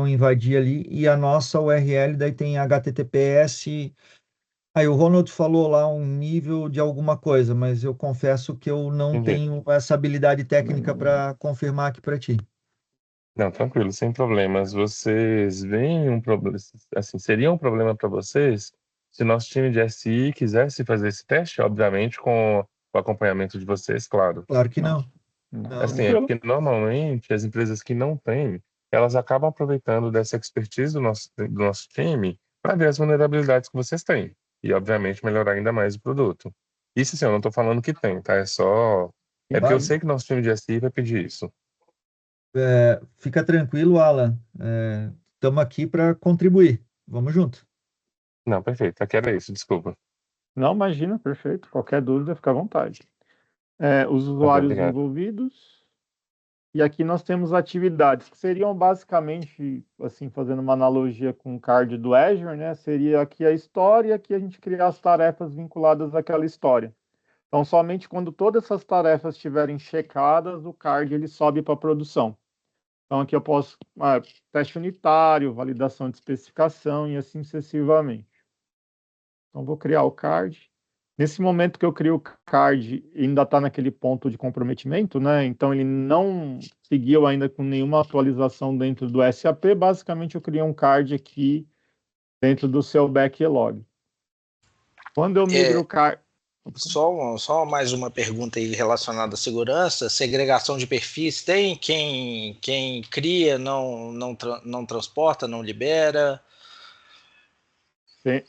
Speaker 2: invadir ali, e a nossa URL daí tem HTTPS. Aí o Ronald falou lá um nível de alguma coisa, mas eu confesso que eu não
Speaker 6: Entendi.
Speaker 2: tenho essa habilidade técnica para confirmar aqui para ti.
Speaker 6: Não, tranquilo, sem problemas. Vocês veem um problema, assim, seria um problema para vocês se nosso time de SI quisesse fazer esse teste, obviamente, com o acompanhamento de vocês, claro.
Speaker 2: Claro que
Speaker 5: Não,
Speaker 2: não.
Speaker 5: não,
Speaker 2: Não,
Speaker 6: Assim, é
Speaker 5: tranquilo.
Speaker 6: porque normalmente as empresas que não têm, elas acabam aproveitando dessa expertise do nosso time para ver as vulnerabilidades que vocês têm e, obviamente, melhorar ainda mais o produto. Isso, assim, eu não estou falando que tem, tá? É porque eu
Speaker 2: claro.
Speaker 6: sei que nosso time de SI vai pedir isso.
Speaker 2: Fica tranquilo, Alan. Estamos aqui para contribuir. Vamos junto.
Speaker 6: Não, perfeito. Aqui era isso, desculpa.
Speaker 5: Não, imagina, perfeito. Qualquer dúvida, fica à vontade. Os
Speaker 6: Tá bem,
Speaker 5: usuários
Speaker 6: obrigado.
Speaker 5: envolvidos, e aqui nós temos atividades que seriam basicamente, assim, fazendo uma analogia com o card do Azure, né? Seria aqui a história e aqui a gente criar as tarefas vinculadas àquela história. Então, somente quando todas essas tarefas estiverem checadas, o card ele sobe para a produção. Então, aqui eu posso teste unitário, validação de especificação e assim sucessivamente. Então, vou criar o card. Nesse momento que eu crio o card, ainda está naquele ponto de comprometimento, né? Então, ele não seguiu ainda com nenhuma atualização dentro do SAP. Basicamente, eu criei um card aqui dentro do seu backlog. Quando eu migro o card...
Speaker 3: Só mais uma pergunta aí relacionada à segurança. Segregação de perfis, tem quem cria, não transporta, não libera?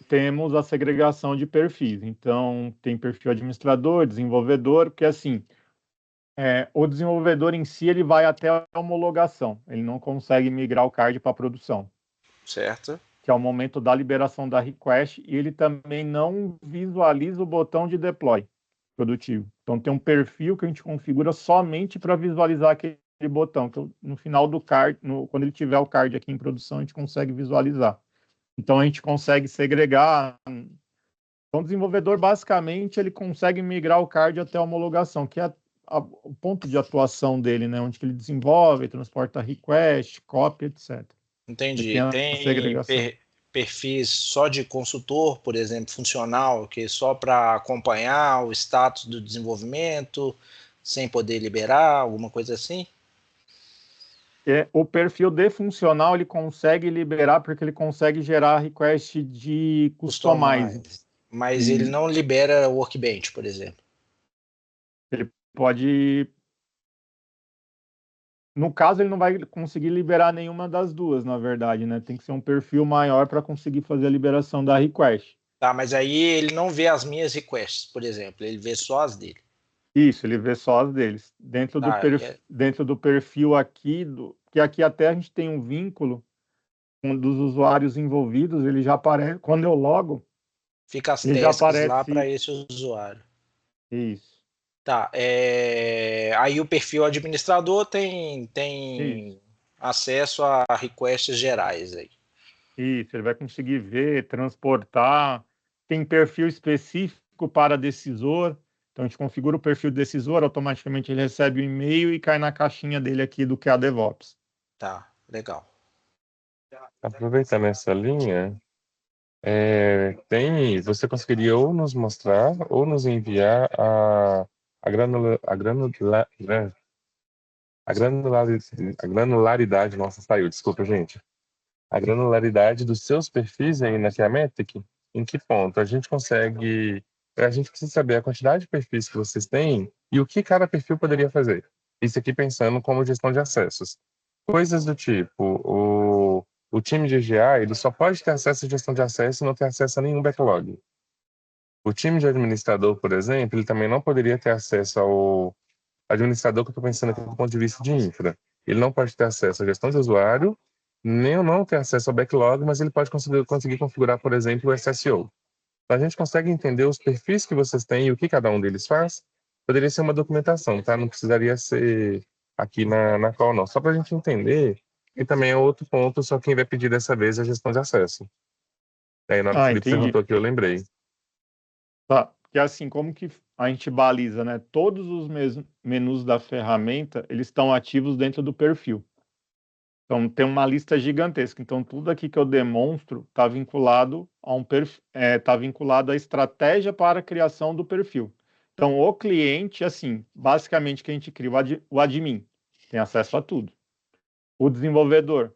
Speaker 5: Temos a segregação de perfis. Então, tem perfil administrador, desenvolvedor, porque assim, o desenvolvedor em si ele vai até a homologação, ele não consegue migrar o card para a produção,
Speaker 3: Certo.
Speaker 5: que é o momento da liberação da request, e ele também não visualiza o botão de deploy produtivo. Então, tem um perfil que a gente configura somente para visualizar aquele botão, que no final do card, quando ele tiver o card aqui em produção, a gente consegue visualizar. Então, a gente consegue segregar. Então, o desenvolvedor, basicamente, ele consegue migrar o card até a homologação, que é o ponto de atuação dele, né? Onde ele desenvolve, transporta request, cópia, etc. Ele tem
Speaker 3: Entendi.
Speaker 5: a
Speaker 3: Tem
Speaker 5: segregação.
Speaker 3: perfis só de consultor, por exemplo, funcional, que é só para acompanhar o status do desenvolvimento, sem poder liberar, alguma coisa assim?
Speaker 5: O perfil de funcional ele consegue liberar porque ele consegue gerar request de customize.
Speaker 3: Mas ele
Speaker 5: E
Speaker 3: não libera o Workbench, por exemplo.
Speaker 5: ele pode... No caso, ele não vai conseguir liberar nenhuma das duas, na verdade, né? Tem que ser um perfil maior para conseguir fazer a liberação da request.
Speaker 3: Tá, mas aí ele não vê as minhas requests, por exemplo, ele vê só as dele.
Speaker 5: Isso, ele vê só as deles.
Speaker 3: Tá,
Speaker 5: Dentro do perfil aqui, que aqui até a gente tem um vínculo com um dos usuários envolvidos, ele já aparece, quando eu logo,
Speaker 3: fica as
Speaker 5: ele já
Speaker 3: tasks lá para
Speaker 5: aparece
Speaker 3: esse usuário.
Speaker 5: isso.
Speaker 3: Tá, aí o perfil administrador
Speaker 5: Isso.
Speaker 3: tem acesso a requests gerais aí.
Speaker 5: Isso, ele vai conseguir ver, transportar. Tem perfil específico para decisor. Então, a gente configura o perfil do decisor, automaticamente ele recebe o e-mail e cai na caixinha dele aqui do QA DevOps.
Speaker 3: Tá, legal.
Speaker 6: Aproveitando essa linha, você conseguiria ou nos mostrar ou nos enviar a granularidade, nossa, saiu, desculpa, gente. a granularidade dos seus perfis aí na Theametric, em que ponto a gente precisa saber a quantidade de perfis que vocês têm e o que cada perfil poderia fazer. Isso aqui pensando como gestão de acessos. Coisas do tipo, o time de EGA, ele só pode ter acesso à gestão de acesso e não ter acesso a nenhum backlog. O time de administrador, por exemplo, ele também não poderia ter acesso ao administrador, que eu estou pensando aqui do ponto de vista de infra. Ele não pode ter acesso à gestão de usuário, nem não ter acesso ao backlog, mas ele pode conseguir configurar, por exemplo, o SSO. Então, a gente consegue entender os perfis que vocês têm e o que cada um deles faz. Poderia ser uma documentação, tá? Não precisaria ser aqui na call, não. Só para a gente entender, e também é outro ponto, só quem vai pedir dessa vez é a gestão de acesso. Aí, na hora que o Felipe
Speaker 5: Entendi.
Speaker 6: perguntou aqui, eu lembrei.
Speaker 5: Tá, porque assim, como que a gente baliza, né? Todos os menus da ferramenta, eles estão ativos dentro do perfil. Então, tem uma lista gigantesca. Então, tudo aqui que eu demonstro está vinculado a tá vinculado à estratégia para a criação do perfil. Então, o cliente, assim, basicamente, que a gente cria o admin, tem acesso a tudo. O desenvolvedor,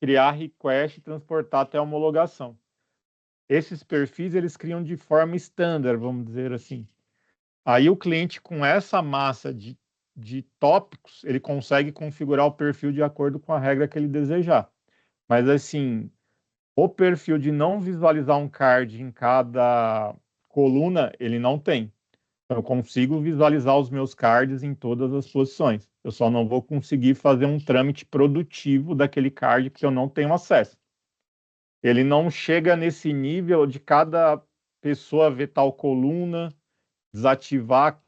Speaker 5: criar request e transportar até a homologação. Esses perfis, eles criam de forma standard, vamos dizer assim. Aí o cliente, com essa massa de tópicos, ele consegue configurar o perfil de acordo com a regra que ele desejar. Mas, assim, o perfil de não visualizar um card em cada coluna, ele não tem. Então, eu consigo visualizar os meus cards em todas as posições. Eu só não vou conseguir fazer um trâmite produtivo daquele card que eu não tenho acesso. Ele não chega nesse nível de cada pessoa ver tal coluna, desativar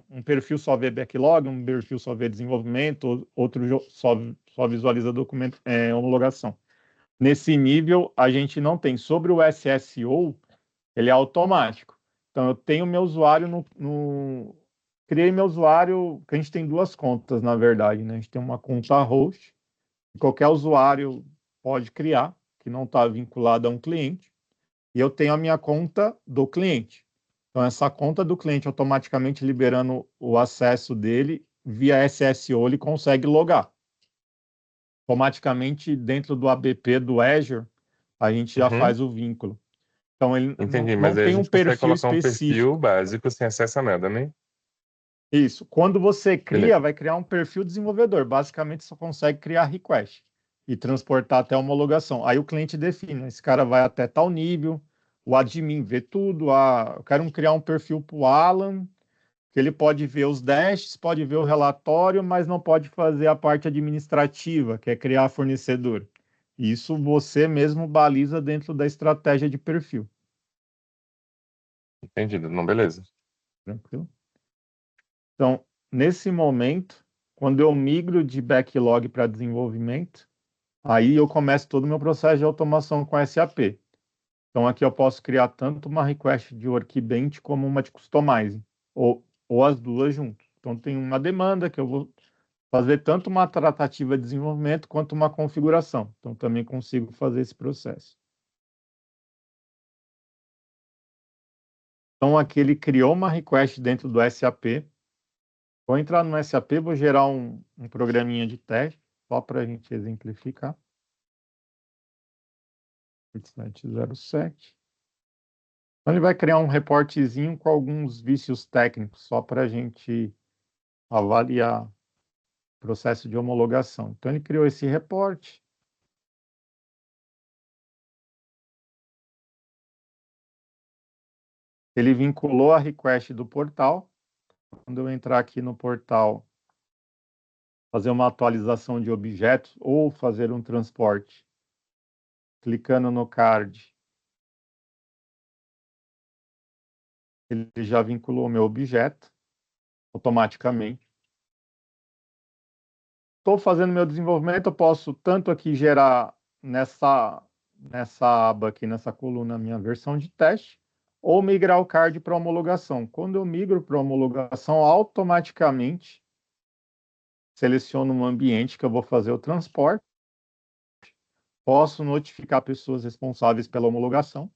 Speaker 5: um perfil só vê backlog, um perfil só vê desenvolvimento, outro só visualiza documento, homologação. Nesse nível, a gente não tem. Sobre o SSO, ele é automático. Então, eu tenho meu usuário criei meu usuário, que a gente tem duas contas, na verdade, né? A gente tem uma conta host, que qualquer usuário pode criar, que não está vinculada a um cliente, e eu tenho a minha conta do cliente. Então, essa conta do cliente, automaticamente liberando o acesso dele, via SSO, ele consegue logar. Automaticamente, dentro do ABP do Azure, a gente já faz o vínculo. Então, ele
Speaker 6: Entendi,
Speaker 5: não
Speaker 6: mas aí a
Speaker 5: tem um
Speaker 6: gente consegue
Speaker 5: perfil
Speaker 6: colocar um perfil
Speaker 5: específico.
Speaker 6: básico sem acesso a nada, né?
Speaker 5: Isso. Quando você cria,
Speaker 6: Beleza.
Speaker 5: vai criar um perfil desenvolvedor. Basicamente, só consegue criar request e transportar até a homologação. Aí o cliente define, esse cara vai até tal nível, o admin vê tudo. Eu quero criar um perfil para o Alan, que ele pode ver os dashes, pode ver o relatório, mas não pode fazer a parte administrativa, que é criar fornecedor. Isso você mesmo baliza dentro da estratégia de perfil.
Speaker 6: Entendido. Não, beleza.
Speaker 5: Tranquilo? Então, nesse momento, quando eu migro de backlog para desenvolvimento, aí eu começo todo o meu processo de automação com SAP. Então, aqui eu posso criar tanto uma request de workbench como uma de customizing, ou as duas juntas. Então, tem uma demanda que eu vou fazer tanto uma tratativa de desenvolvimento quanto uma configuração. Então, também consigo fazer esse processo. Então, aqui ele criou uma request dentro do SAP. Vou entrar no SAP, vou gerar um programinha de teste, só para a gente exemplificar. 2707. Então, ele vai criar um reportezinho com alguns vícios técnicos, só para a gente avaliar o processo de homologação. Então, ele criou esse reporte. Ele vinculou a request do portal. Quando eu entrar aqui no portal, fazer uma atualização de objetos ou fazer um transporte, clicando no card, ele já vinculou o meu objeto automaticamente. Estou fazendo meu desenvolvimento, eu posso tanto aqui gerar nessa aba aqui, nessa coluna, minha versão de teste, ou migrar o card para homologação. Quando eu migro para homologação, automaticamente seleciono um ambiente que eu vou fazer o transporte, posso notificar pessoas responsáveis pela homologação.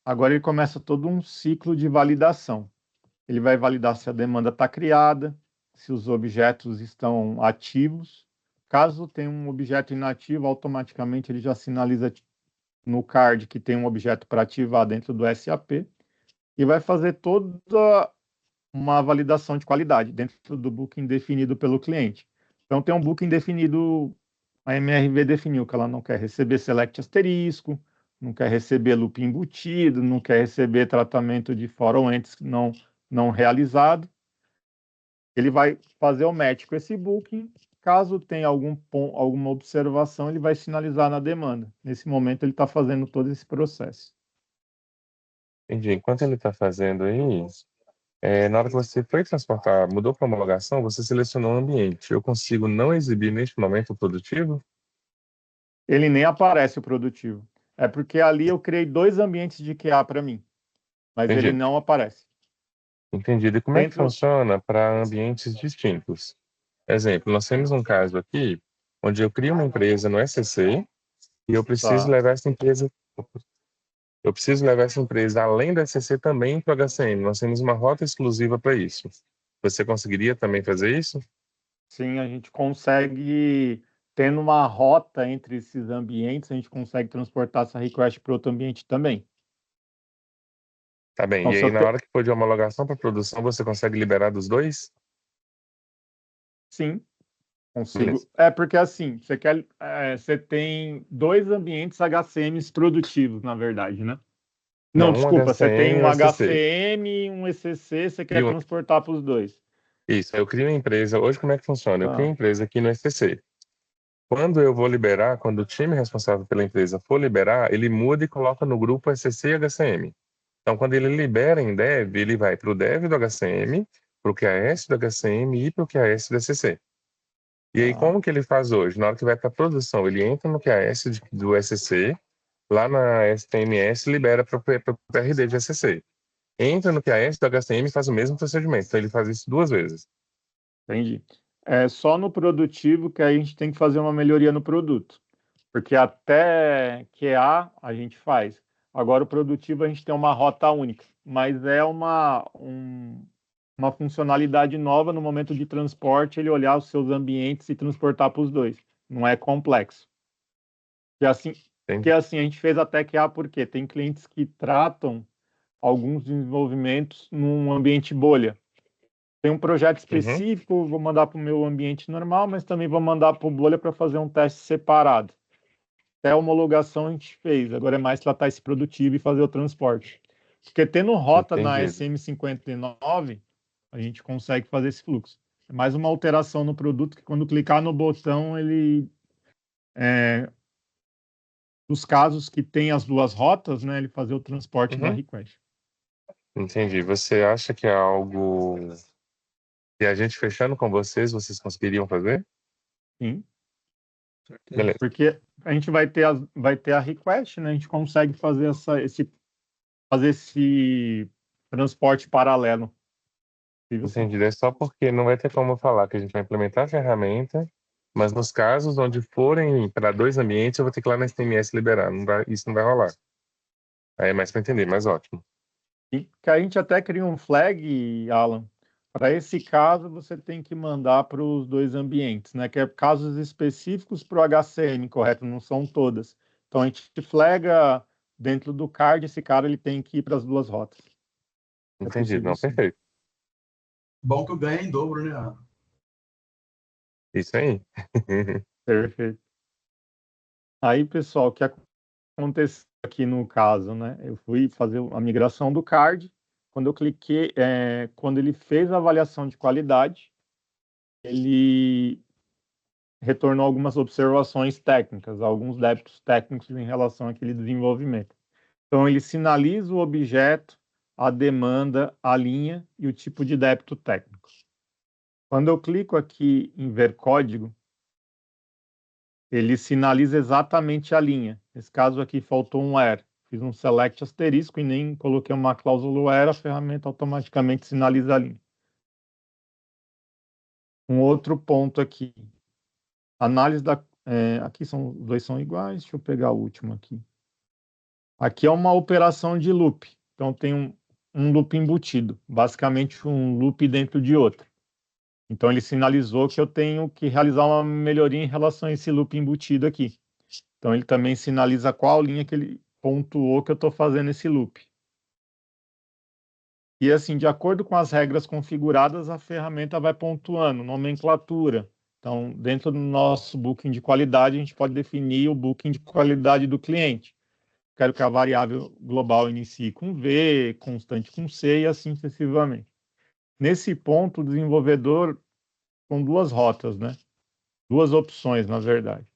Speaker 5: Agora ele começa todo um ciclo de validação. Ele vai validar se a demanda está criada, se os objetos estão ativos. caso tenha um objeto inativo, automaticamente ele já sinaliza no card que tem um objeto para ativar dentro do SAP e vai fazer toda uma validação de qualidade dentro do booking definido pelo cliente. Então, tem um booking definido, a MRV definiu que ela não quer receber select asterisco, não quer receber loop embutido, não quer receber tratamento de foreign ents não realizado. Ele vai fazer o match com esse booking. Caso tenha alguma observação, ele vai sinalizar na demanda. Nesse momento, ele está fazendo todo esse processo.
Speaker 6: Entendi. Enquanto ele está fazendo aí, na hora que você foi transportar, mudou para homologação, você selecionou um ambiente. Eu consigo não exibir neste momento o produtivo?
Speaker 5: Ele nem aparece o produtivo. É porque ali eu criei 2 ambientes de QA para mim, mas ele
Speaker 6: Entendi.
Speaker 5: não aparece.
Speaker 6: Entendido. E como é que
Speaker 5: Dentro,
Speaker 6: funciona para ambientes distintos? Exemplo, nós temos um caso aqui onde eu crio uma empresa no SCC e eu preciso
Speaker 5: tá?
Speaker 6: levar essa empresa, além do SCC também para o HCM. Nós temos uma rota exclusiva para isso. Você conseguiria também fazer isso?
Speaker 5: Sim, a gente consegue, tendo uma rota entre esses ambientes, a gente consegue transportar essa request para outro ambiente também.
Speaker 6: Tá bem.
Speaker 5: Então,
Speaker 6: E
Speaker 5: se
Speaker 6: aí,
Speaker 5: eu
Speaker 6: na hora que for de homologação para produção, você consegue liberar dos dois?
Speaker 5: Sim,
Speaker 6: Beleza.
Speaker 5: consigo. Porque assim, você tem 2 ambientes HCMs produtivos, na verdade, né? Não,
Speaker 6: Não, um
Speaker 5: desculpa, você tem
Speaker 6: HCM e
Speaker 5: um
Speaker 6: um SCC.
Speaker 5: HCM e um ECC, você
Speaker 6: E
Speaker 5: quer transportar para os dois.
Speaker 6: Isso, eu crio uma empresa. Hoje, como é que funciona? Eu crio
Speaker 5: Tá.
Speaker 6: uma empresa aqui no SCC. Quando eu vou liberar, quando o time responsável pela empresa for liberar, ele muda e coloca no grupo SCC e HCM. Então, quando ele libera em dev, ele vai para o dev do HCM, para o QAS do HCM e para o QAS do SCC. E aí,
Speaker 5: Tá.
Speaker 6: como que ele faz hoje? Na hora que vai para a produção, ele entra no QAS do SCC, lá na STMS, libera para o PRD de SCC. Entra no QAS do HCM e faz o mesmo procedimento. Então, ele faz isso 2 vezes.
Speaker 5: Entendi. É só no produtivo que a gente tem que fazer uma melhoria no produto. Porque até QA a gente faz. Agora, o produtivo a gente tem uma rota única, mas é uma funcionalidade nova no momento de transporte, ele olhar os seus ambientes e transportar para os dois. Não é complexo. Que assim,
Speaker 6: Entende?
Speaker 5: a gente fez até QA porque tem clientes que tratam alguns desenvolvimentos num ambiente bolha. Tem um projeto
Speaker 6: Uhum,
Speaker 5: específico, vou mandar para o meu ambiente normal, mas também vou mandar para o bolha para fazer um teste separado. Até a homologação a gente fez, agora é mais tratar esse produtivo e fazer o transporte. Porque tendo rota na
Speaker 6: entendido.
Speaker 5: SM59, a gente consegue fazer esse fluxo. É mais uma alteração no produto que quando clicar no botão, os casos que tem as 2 rotas, né, ele fazer o transporte da
Speaker 6: Uhum,
Speaker 5: request.
Speaker 6: entendi. Você acha que é algo que a gente fechando com vocês conseguiriam fazer?
Speaker 5: Sim,
Speaker 2: Certeza.
Speaker 6: Beleza.
Speaker 5: porque a gente vai ter a request, né, a gente consegue fazer esse transporte paralelo. Assim.
Speaker 6: Entendido. É só porque não vai ter como falar que a gente vai implementar a ferramenta, mas nos casos onde forem para 2 ambientes, eu vou ter que ir lá na STMS liberar. Isso não vai rolar. Aí é mais para entender, mas ótimo.
Speaker 5: E que a gente até cria um flag, Alan. Para esse caso, você tem que mandar para os 2 ambientes, né? Que é casos específicos para o HCM, correto? Não são todas. Então a gente flaga dentro do card, esse cara ele tem que ir para as 2 rotas. É
Speaker 6: Entendido.
Speaker 5: possível,
Speaker 6: Não,
Speaker 5: sim.
Speaker 6: perfeito.
Speaker 4: Bom que o ganho é em dobro, né?
Speaker 6: Isso aí.
Speaker 5: Perfeito. Aí, pessoal, o que aconteceu aqui no caso, né? Eu fui fazer a migração do card. Quando eu cliquei, quando ele fez a avaliação de qualidade, ele retornou algumas observações técnicas, alguns débitos técnicos em relação àquele desenvolvimento. Então, ele sinaliza o objeto, a demanda, a linha e o tipo de débito técnico. Quando eu clico aqui em ver código, ele sinaliza exatamente a linha. Nesse caso aqui faltou um where. Fiz um select asterisco e nem coloquei uma cláusula where, a ferramenta automaticamente sinaliza a linha. Um outro ponto aqui. Análise da... aqui os 2 são iguais, deixa eu pegar o último aqui. Aqui é uma operação de loop. Então tem um loop embutido, basicamente um loop dentro de outro. Então, ele sinalizou que eu tenho que realizar uma melhoria em relação a esse loop embutido aqui. Então, ele também sinaliza qual linha que ele pontuou que eu estou fazendo esse loop. E assim, de acordo com as regras configuradas, a ferramenta vai pontuando, nomenclatura. Então, dentro do nosso booking de qualidade, a gente pode definir o booking de qualidade do cliente. Quero que a variável global inicie com V, constante com C e assim sucessivamente. Nesse ponto, o desenvolvedor com duas rotas, né? Duas opções, na verdade.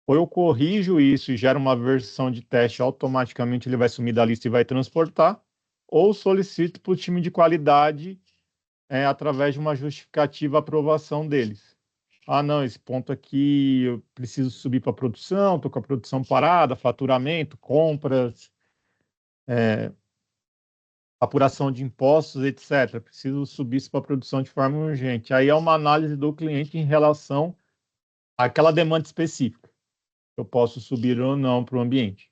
Speaker 5: Ou eu corrijo isso e gero uma versão de teste, automaticamente ele vai sumir da lista e vai transportar, ou solicito para o time de qualidade através de uma justificativa aprovação deles. Ah, não, esse ponto aqui eu preciso subir para a produção, estou com a produção parada, faturamento, compras, apuração de impostos, etc. Preciso subir isso para a produção de forma urgente. Aí é uma análise do cliente em relação àquela demanda específica. Eu posso subir ou não para o ambiente.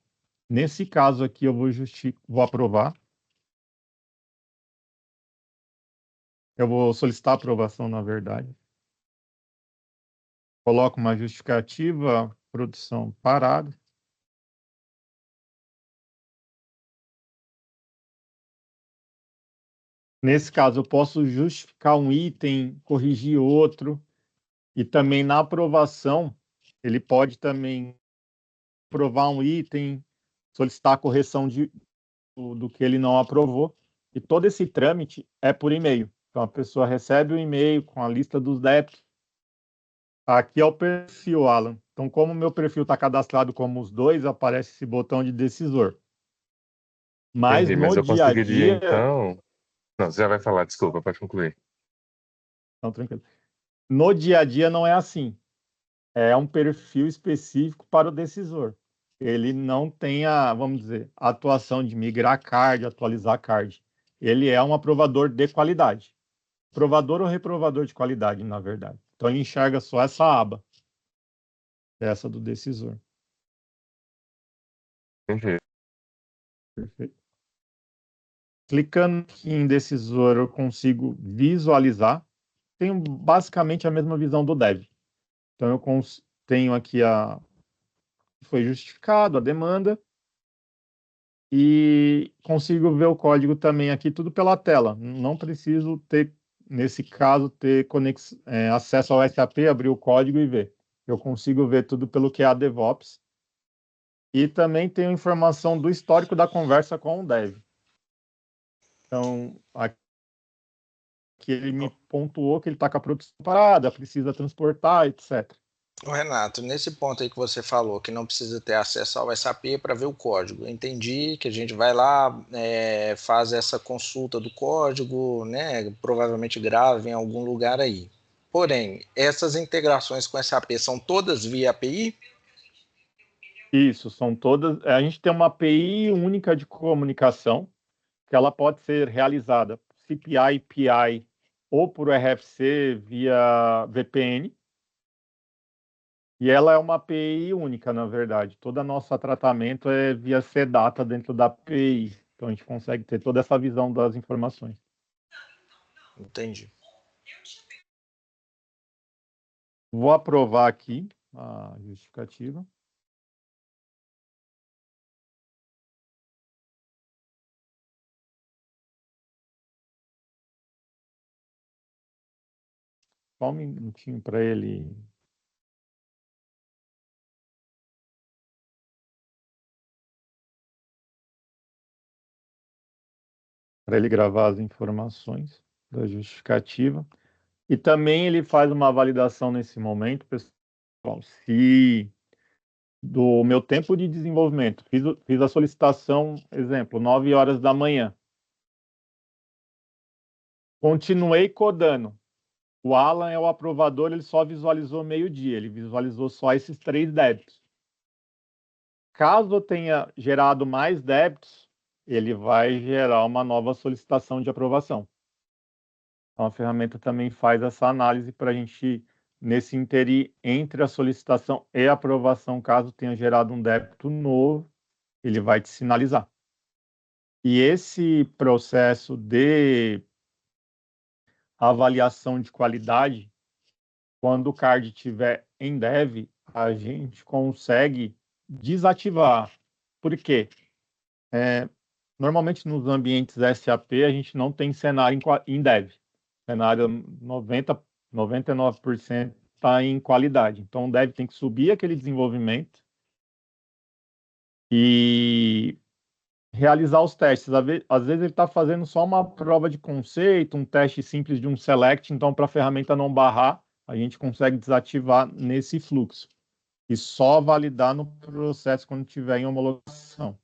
Speaker 5: Nesse caso aqui, eu vou aprovar. Eu vou solicitar aprovação, na verdade. Coloco uma justificativa, produção parada. Nesse caso, eu posso justificar um item, corrigir outro, e também na aprovação, ele pode também aprovar um item, solicitar a correção do que ele não aprovou, e todo esse trâmite é por e-mail. Então, a pessoa recebe o e-mail com a lista dos débitos. Aqui é o perfil, Alan. Então, como o meu perfil está cadastrado como os dois, aparece esse botão de decisor. Mas
Speaker 6: Entendi, mas
Speaker 5: no
Speaker 6: eu
Speaker 5: dia a
Speaker 6: conseguiria,
Speaker 5: dia...
Speaker 6: então... Não, você já vai falar, desculpa, pode concluir.
Speaker 5: Então, tranquilo. No dia a dia não é assim. É um perfil específico para o decisor. Ele não tem a, vamos dizer, a atuação de migrar card, atualizar card. Ele é um aprovador de qualidade. Aprovador ou reprovador de qualidade, na verdade. Então, ele enxerga só essa aba, essa do decisor.
Speaker 6: Entendi.
Speaker 5: Perfeito. Clicando aqui em decisor, eu consigo visualizar. Tenho basicamente a mesma visão do dev. Então, eu tenho aqui foi justificado a demanda e consigo ver o código também aqui, tudo pela tela. Não preciso ter, nesse caso, ter acesso ao SAP, abrir o código e ver. Eu consigo ver tudo pelo QA DevOps. E também tenho informação do histórico da conversa com o dev. Então, aqui ele me pontuou que ele está com a produção parada, precisa transportar, etc.
Speaker 3: Ô, Renato, nesse ponto aí que você falou, que não precisa ter acesso ao SAP para ver o código, eu entendi que a gente vai lá, faz essa consulta do código, né, provavelmente grava em algum lugar aí. Porém, essas integrações com SAP são todas via API?
Speaker 5: Isso, são todas. A gente tem uma API única de comunicação, que ela pode ser realizada CPI, PI ou por RFC via VPN. E ela é uma API única, na verdade. Todo nosso tratamento é via CData dentro da API. Então, a gente consegue ter toda essa visão das informações.
Speaker 3: Entendi.
Speaker 5: Vou aprovar aqui a justificativa. Só um minutinho para ele. Para ele gravar as informações da justificativa. E também ele faz uma validação nesse momento, pessoal, se do meu tempo de desenvolvimento, fiz a solicitação, exemplo, 9 horas da manhã. Continuei codando. O Alan é o aprovador, ele só visualizou meio-dia, ele visualizou só esses 3 débitos. Caso eu tenha gerado mais débitos, ele vai gerar uma nova solicitação de aprovação. Então, a ferramenta também faz essa análise para a gente, nesse interim entre a solicitação e a aprovação, caso tenha gerado um débito novo, ele vai te sinalizar. E esse processo de avaliação de qualidade, quando o card estiver em dev, a gente consegue desativar. Por quê? Normalmente nos ambientes SAP a gente não tem cenário em dev. Cenário 99% está em qualidade. Então o dev tem que subir aquele desenvolvimento e realizar os testes. Às vezes ele está fazendo só uma prova de conceito, um teste simples de um select, então para a ferramenta não barrar, a gente consegue desativar nesse fluxo e só validar no processo quando tiver em homologação.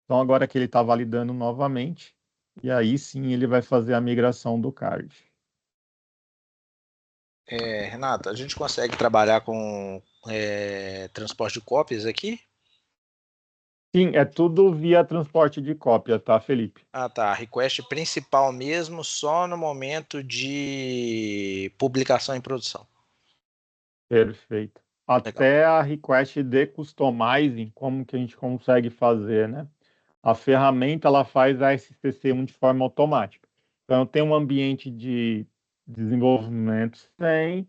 Speaker 5: Então agora que ele está validando novamente, e aí sim ele vai fazer a migração do card.
Speaker 3: Renato, a gente consegue trabalhar com transporte de cópias aqui?
Speaker 5: Sim, é tudo via transporte de cópia, tá, Felipe?
Speaker 3: Ah, tá. Request principal mesmo, só no momento de publicação em produção.
Speaker 5: Perfeito.
Speaker 3: Legal.
Speaker 5: Até a request de customizing, como que a gente consegue fazer, né? A ferramenta ela faz a SCC1 de forma automática. Então, eu tenho um ambiente de desenvolvimento sem,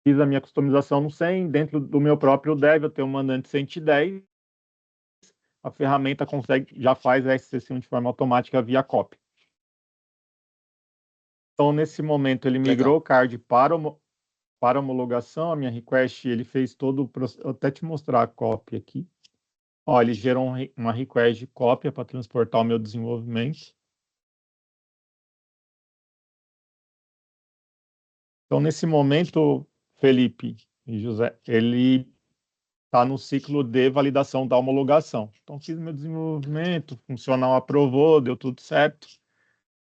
Speaker 5: fiz a minha customização no 100, dentro do meu próprio dev eu tenho um mandante 110, a ferramenta já faz a SCC1 de forma automática via copy. Então, nesse momento, ele migrou
Speaker 3: Legal.
Speaker 5: o card para homologação, a minha request, ele fez todo o processo, vou até te mostrar a cópia aqui. Ó, ele gerou uma request de cópia para transportar o meu desenvolvimento. Então, nesse momento, Felipe e José, ele está no ciclo de validação da homologação. Então, fiz meu desenvolvimento, o funcional aprovou, deu tudo certo.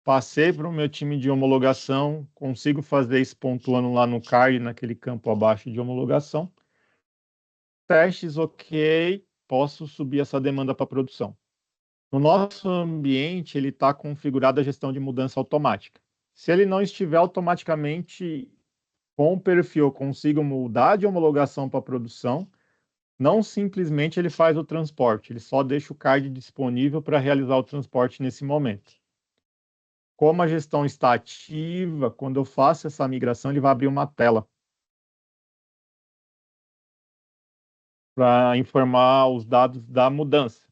Speaker 5: Passei para o meu time de homologação, consigo fazer isso pontuando lá no card, naquele campo abaixo de homologação. Testes, ok, posso subir essa demanda para produção. No nosso ambiente, ele está configurado a gestão de mudança automática. Se ele não estiver automaticamente com o perfil, eu consigo mudar de homologação para produção, não simplesmente ele faz o transporte, ele só deixa o card disponível para realizar o transporte nesse momento. Como a gestão está ativa, quando eu faço essa migração, ele vai abrir uma tela para informar os dados da mudança.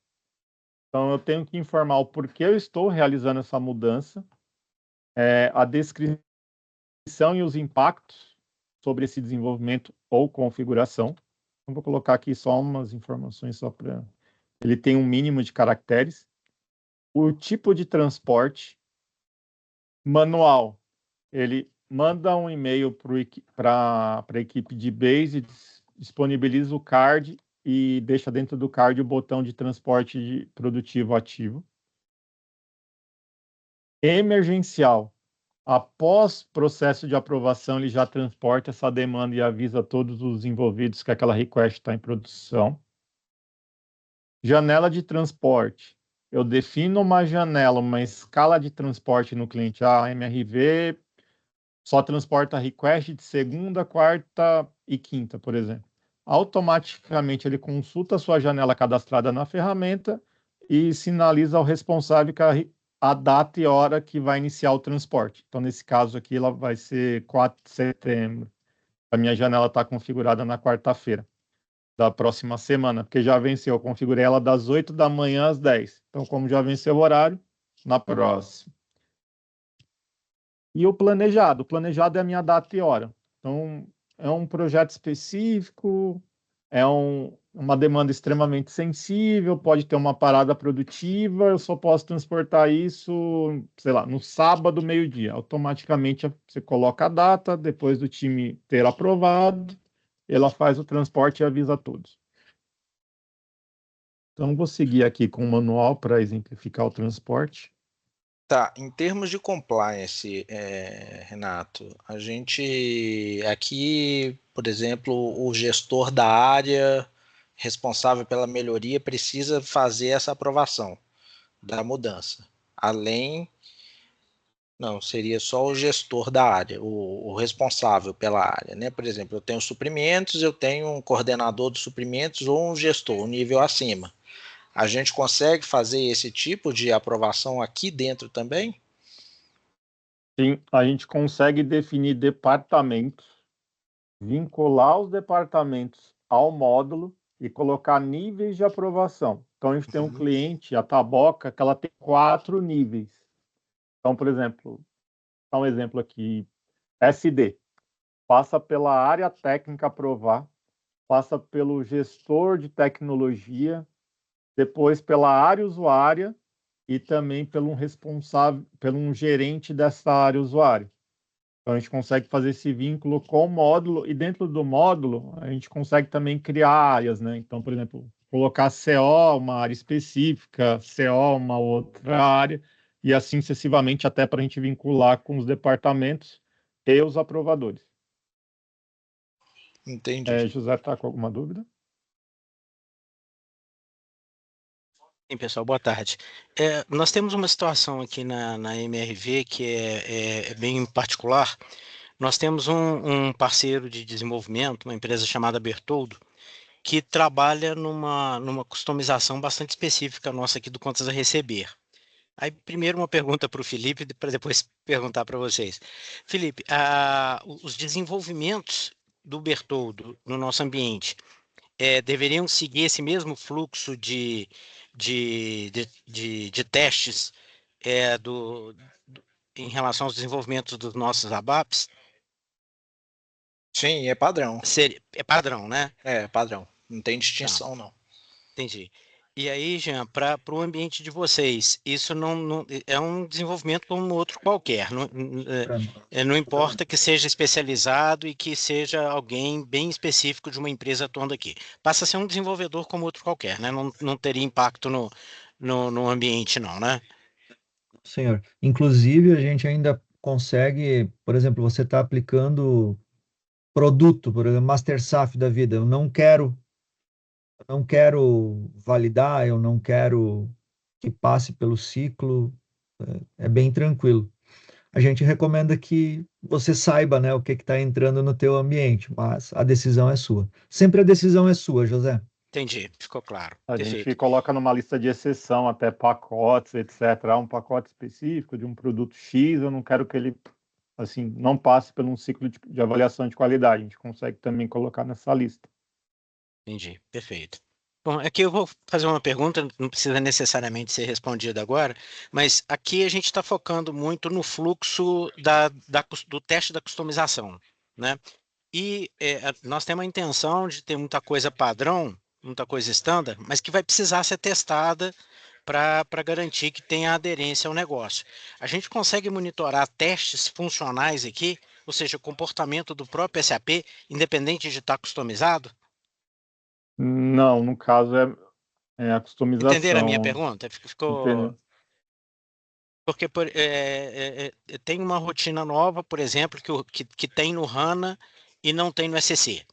Speaker 5: Então, eu tenho que informar o porquê eu estou realizando essa mudança, a descrição e os impactos sobre esse desenvolvimento ou configuração. Eu vou colocar aqui só umas informações só para... Ele tem um mínimo de caracteres. O tipo de transporte manual. Ele manda um e-mail para a equipe de base, disponibiliza o card e deixa dentro do card o botão de transporte produtivo ativo. Emergencial. Após processo de aprovação, ele já transporta essa demanda e avisa todos os envolvidos que aquela request está em produção. Janela de transporte. Eu defino uma janela, uma escala de transporte no cliente. A MRV só transporta request de segunda, quarta e quinta, por exemplo. Automaticamente ele consulta a sua janela cadastrada na ferramenta e sinaliza ao responsável que a data e hora que vai iniciar o transporte. Então, nesse caso aqui, ela vai ser 4 de setembro. A minha janela está configurada na quarta-feira da próxima semana, porque já venceu. Eu configurei ela das 8 da manhã às 10. Então, como já venceu o horário, na próxima. E o planejado. O planejado é a minha data e hora. Então, é um projeto específico, é uma demanda extremamente sensível, pode ter uma parada produtiva, eu só posso transportar isso, sei lá, no sábado, meio-dia. Automaticamente você coloca a data, depois do time ter aprovado, ela faz o transporte e avisa a todos. Então, vou seguir aqui com o manual para exemplificar o transporte.
Speaker 3: Tá, em termos de compliance, Renato, a gente aqui, por exemplo, o gestor da área responsável pela melhoria precisa fazer essa aprovação da mudança. Não, seria só o gestor da área, o responsável pela área, né? Por exemplo, eu tenho suprimentos, eu tenho um coordenador de suprimentos ou um gestor, um nível acima. A gente consegue fazer esse tipo de aprovação aqui dentro também?
Speaker 5: Sim, a gente consegue definir departamentos vincular os departamentos ao módulo e colocar níveis de aprovação. Então, a gente tem um cliente, a Taboca, que ela tem 4 níveis. Então, por exemplo, dá um exemplo aqui, SD, passa pela área técnica aprovar, passa pelo gestor de tecnologia, depois pela área usuária e também pelo um responsável, pelo um gerente dessa área usuária. Então, a gente consegue fazer esse vínculo com o módulo, e dentro do módulo, a gente consegue também criar áreas, né? Então, por exemplo, colocar CO, uma área específica, CO, uma outra área, e assim sucessivamente, até para a gente vincular com os departamentos e os aprovadores.
Speaker 3: Entendi.
Speaker 5: José, está com alguma dúvida?
Speaker 7: Sim, pessoal, boa tarde. Nós temos uma situação aqui na MRV que é bem particular. Nós temos um parceiro de desenvolvimento, uma empresa chamada Bertoldo, que trabalha numa customização bastante específica nossa aqui do Contas a Receber. Aí, primeiro uma pergunta para o Felipe, para depois perguntar para vocês. Felipe, os desenvolvimentos do Bertoldo no nosso ambiente deveriam seguir esse mesmo fluxo de testes em relação aos desenvolvimentos dos nossos ABAPs?
Speaker 3: Sim, é padrão.
Speaker 7: É padrão, né?
Speaker 3: É padrão. Não tem distinção, não.
Speaker 7: Entendi. E aí, Jean, para o ambiente de vocês, isso não é um desenvolvimento como outro qualquer. Não importa que seja especializado e que seja alguém bem específico de uma empresa atuando aqui. Passa a ser um desenvolvedor como outro qualquer, né? Não teria impacto no ambiente, não, né?
Speaker 2: Senhor. Inclusive, a gente ainda consegue, por exemplo, você está aplicando produto, por exemplo, Master SAF da vida. Eu não quero validar, eu não quero que passe pelo ciclo, é bem tranquilo. A gente recomenda que você saiba, né, o que está entrando no teu ambiente, mas a decisão é sua. Sempre a decisão é sua, José.
Speaker 7: Entendi, ficou claro.
Speaker 5: A
Speaker 7: Perfeito.
Speaker 5: gente coloca numa lista de exceção, até pacotes, etc. Um pacote específico de um produto X, eu não quero que ele, assim, não passe por um ciclo de avaliação de qualidade. A gente consegue também colocar nessa lista.
Speaker 7: Entendi, perfeito. Bom, aqui eu vou fazer uma pergunta, não precisa necessariamente ser respondida agora, mas aqui a gente está focando muito no fluxo do teste da customização, né? E nós temos a intenção de ter muita coisa padrão, muita coisa estándar, mas que vai precisar ser testada para garantir que tenha aderência ao negócio. A gente consegue monitorar testes funcionais aqui, ou seja, o comportamento do próprio SAP, independente de estar customizado?
Speaker 5: Não, no caso é a customização.
Speaker 7: Entenderam a minha pergunta? Ficou...
Speaker 5: Entendeu.
Speaker 7: Porque tem uma rotina nova, por exemplo, que tem no HANA e não tem no SCC.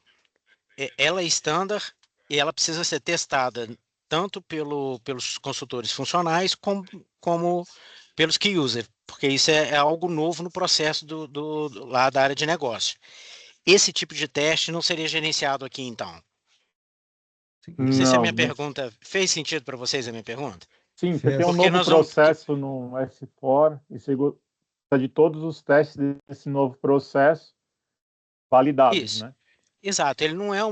Speaker 7: Ela é standard e ela precisa ser testada tanto pelos consultores funcionais como pelos key users, porque isso é algo novo no processo lá da área de negócio. Esse tipo de teste não seria gerenciado aqui, então? Não sei se a minha pergunta fez sentido para vocês, a minha pergunta.
Speaker 5: Sim, você tem um novo processo no S4 e você gosta de todos os testes desse novo processo validados,
Speaker 7: Isso.
Speaker 5: né?
Speaker 7: Exato, ele não é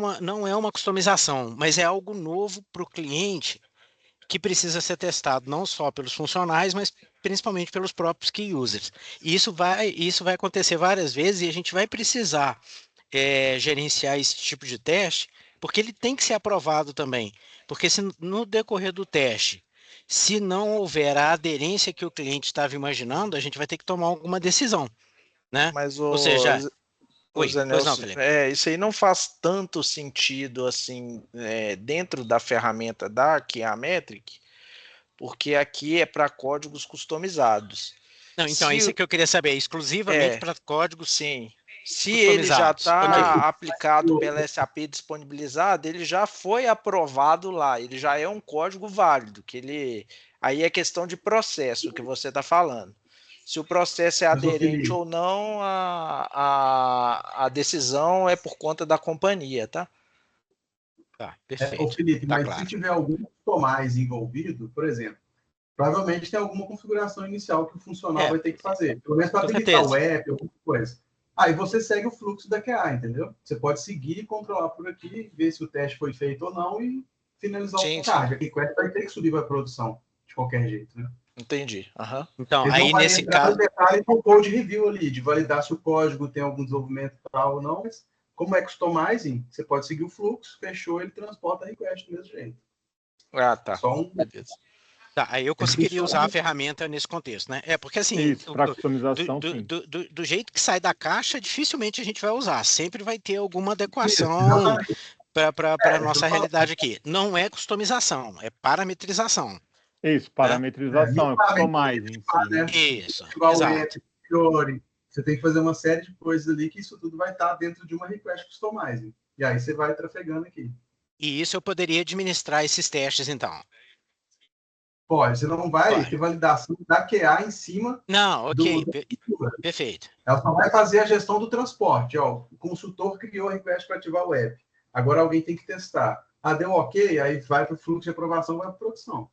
Speaker 7: uma customização, mas é algo novo para o cliente que precisa ser testado não só pelos funcionais, mas principalmente pelos próprios key users. E isso vai acontecer várias vezes e a gente vai precisar gerenciar esse tipo de teste, porque ele tem que ser aprovado também. Porque se no decorrer do teste, se não houver a aderência que o cliente estava imaginando, a gente vai ter que tomar alguma decisão, né?
Speaker 3: Mas
Speaker 7: ou seja...
Speaker 3: Oi, pois não, Felipe. Isso aí não faz tanto sentido assim dentro da ferramenta que é a Metric, porque aqui é para códigos customizados.
Speaker 7: Não, então é isso que eu queria saber, exclusivamente para códigos.
Speaker 3: Sim. Se ele já está aplicado pela SAP disponibilizado, ele já foi aprovado lá, ele já é um código válido, aí é questão de processo que você está falando. Se o processo é aderente ou não, a decisão é por conta da companhia, tá?
Speaker 7: Tá, perfeito.
Speaker 4: Felipe, mas se tiver algum mais envolvido, por exemplo, provavelmente tem alguma configuração inicial que o funcional vai ter que fazer. Pelo menos para habilitar o app, alguma coisa. Aí você segue o fluxo da QA, entendeu? Você pode seguir e controlar por aqui, ver se o teste foi feito ou não e finalizar
Speaker 3: Sim,
Speaker 4: o card. A request vai ter que subir para a produção, de qualquer jeito, né?
Speaker 3: entendi. Aham.
Speaker 7: Então,
Speaker 4: Ele
Speaker 7: aí
Speaker 4: não vai
Speaker 7: nesse
Speaker 4: entrar
Speaker 7: caso,
Speaker 4: no detalhe do code review ali, de validar se o código tem algum desenvolvimento tal ou não, mas como é customizing, você pode seguir o fluxo, fechou, ele transporta a request do mesmo jeito.
Speaker 3: Ah, tá.
Speaker 4: Só um...
Speaker 3: Beleza.
Speaker 7: tá, aí eu conseguiria usar a ferramenta nesse contexto, né? Porque assim,
Speaker 5: Isso, para customização, sim.
Speaker 7: do jeito que sai da caixa, dificilmente a gente vai usar. Sempre vai ter alguma
Speaker 4: Isso,
Speaker 7: adequação
Speaker 4: exatamente.
Speaker 7: para a nossa
Speaker 4: Deixa eu
Speaker 7: realidade aqui. Não é customização, é parametrização.
Speaker 5: Isso,
Speaker 7: Né?
Speaker 5: parametrização, é customizing em si, né?
Speaker 7: Isso,
Speaker 4: ativar o
Speaker 7: exato.
Speaker 4: app, Fiori. Você tem que fazer uma série de coisas ali que isso tudo vai estar dentro de uma request customizing. E aí você vai trafegando aqui.
Speaker 7: E isso eu poderia administrar esses testes, então.
Speaker 4: Pode, você não vai
Speaker 7: Pode.
Speaker 4: ter validação da QA em cima
Speaker 7: Não, ok,
Speaker 4: do
Speaker 7: perfeito.
Speaker 4: Ela só vai fazer a gestão do transporte. Ó, o consultor criou a request para ativar o app. Agora alguém tem que testar. Ah, deu ok, aí vai para o fluxo de aprovação, vai para a produção.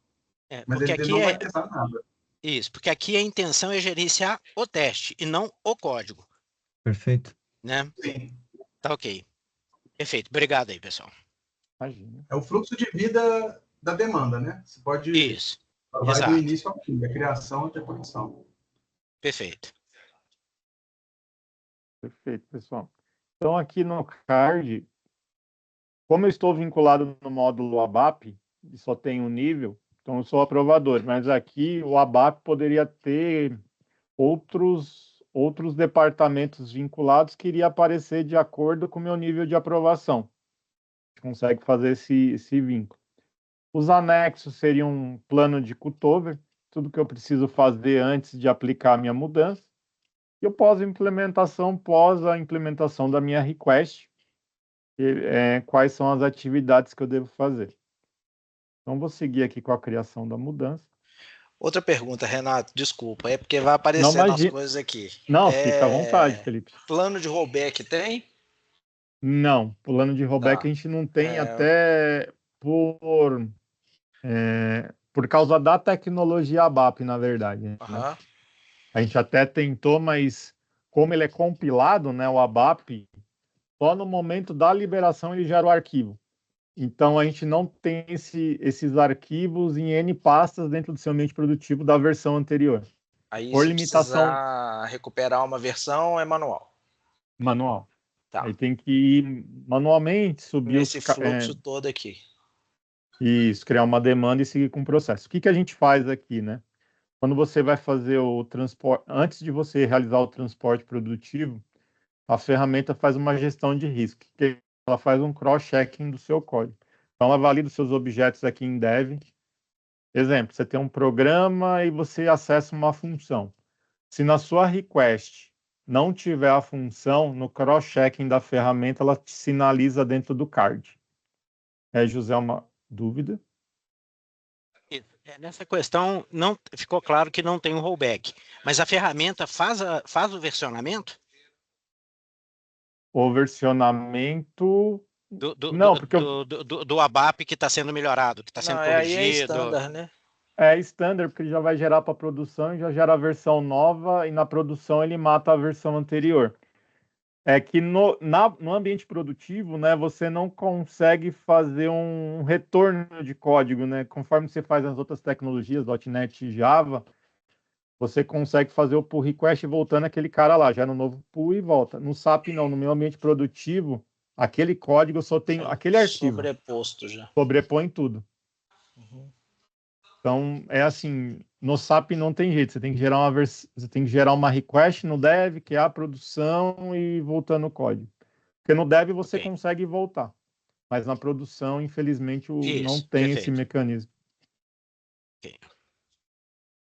Speaker 4: Mas
Speaker 7: Porque
Speaker 4: ele
Speaker 7: aqui
Speaker 4: não vai testar nada.
Speaker 7: Isso, porque aqui a intenção é gerenciar o teste e não o código,
Speaker 2: Perfeito.
Speaker 7: né?
Speaker 4: Sim.
Speaker 7: Tá ok. Perfeito. Obrigado aí, pessoal.
Speaker 5: Imagina.
Speaker 4: É o fluxo de vida da demanda, né? Você pode...
Speaker 7: Isso.
Speaker 4: Vai
Speaker 7: Exato.
Speaker 4: do início ao fim, da criação até a produção.
Speaker 7: Perfeito.
Speaker 5: Perfeito, pessoal. Então, aqui no card, como eu estou vinculado no módulo ABAP, e só tem um nível, então eu sou aprovador, mas aqui o ABAP poderia ter outros departamentos vinculados que iria aparecer de acordo com o meu nível de aprovação. A gente consegue fazer esse vínculo. Os anexos seriam um plano de cutover, tudo que eu preciso fazer antes de aplicar a minha mudança. E o pós-implementação, pós a implementação da minha request, quais são as atividades que eu devo fazer. Então, vou seguir aqui com a criação da mudança.
Speaker 3: Outra pergunta, Renato, desculpa, é porque vai
Speaker 5: Não,
Speaker 3: aparecendo as coisas aqui.
Speaker 5: Não, fica à vontade, Felipe.
Speaker 3: Plano de rollback tem?
Speaker 5: Não, plano de rollback
Speaker 3: Tá.
Speaker 5: a gente não tem até por causa da tecnologia ABAP, na verdade. Né?
Speaker 3: Aham.
Speaker 5: A gente até tentou, mas como ele é compilado, né, o ABAP, só no momento da liberação ele gera o arquivo. Então, a gente não tem esses arquivos em N pastas dentro do seu ambiente produtivo da versão anterior.
Speaker 3: Aí,
Speaker 5: Por
Speaker 3: se
Speaker 5: limitação
Speaker 3: precisar recuperar uma versão, é manual.
Speaker 5: manual.
Speaker 3: Tá.
Speaker 5: Aí tem que ir manualmente, subir
Speaker 3: Nesse fluxo todo aqui.
Speaker 5: Isso, criar uma demanda e seguir com o processo. O que a gente faz aqui, né? Quando você vai fazer o transporte, antes de você realizar o transporte produtivo, a ferramenta faz uma gestão de risco, que ela faz um cross-checking do seu código. Então, ela valida os seus objetos aqui em dev. Exemplo, você tem um programa e você acessa uma função. Se na sua request não tiver a função, no cross-checking da ferramenta, ela te sinaliza dentro do card. José, uma dúvida?
Speaker 7: Nessa questão, não ficou claro que não tem um rollback, mas a ferramenta faz o versionamento?
Speaker 5: O versionamento... Não, porque
Speaker 7: do ABAP que está sendo melhorado, que está sendo corrigido.
Speaker 3: Aí é standard, né?
Speaker 5: É standard, porque ele já vai gerar para a produção e já gera a versão nova, e na produção ele mata a versão anterior. É que no ambiente produtivo, né, você não consegue fazer um retorno de código, né? Conforme você faz nas outras tecnologias, .NET e Java, você consegue fazer o pull request voltando aquele cara lá, já no novo pull e volta. No SAP não, no meu ambiente produtivo, aquele código só tem aquele arquivo.
Speaker 3: Sobreposto já.
Speaker 5: Sobrepõe tudo.
Speaker 3: Uhum.
Speaker 5: Então, é assim, no SAP não tem jeito, você tem que gerar uma request no dev, que é a produção, e voltando o código. Porque no dev você consegue voltar, mas na produção, infelizmente, não tem esse mecanismo.
Speaker 7: Okay.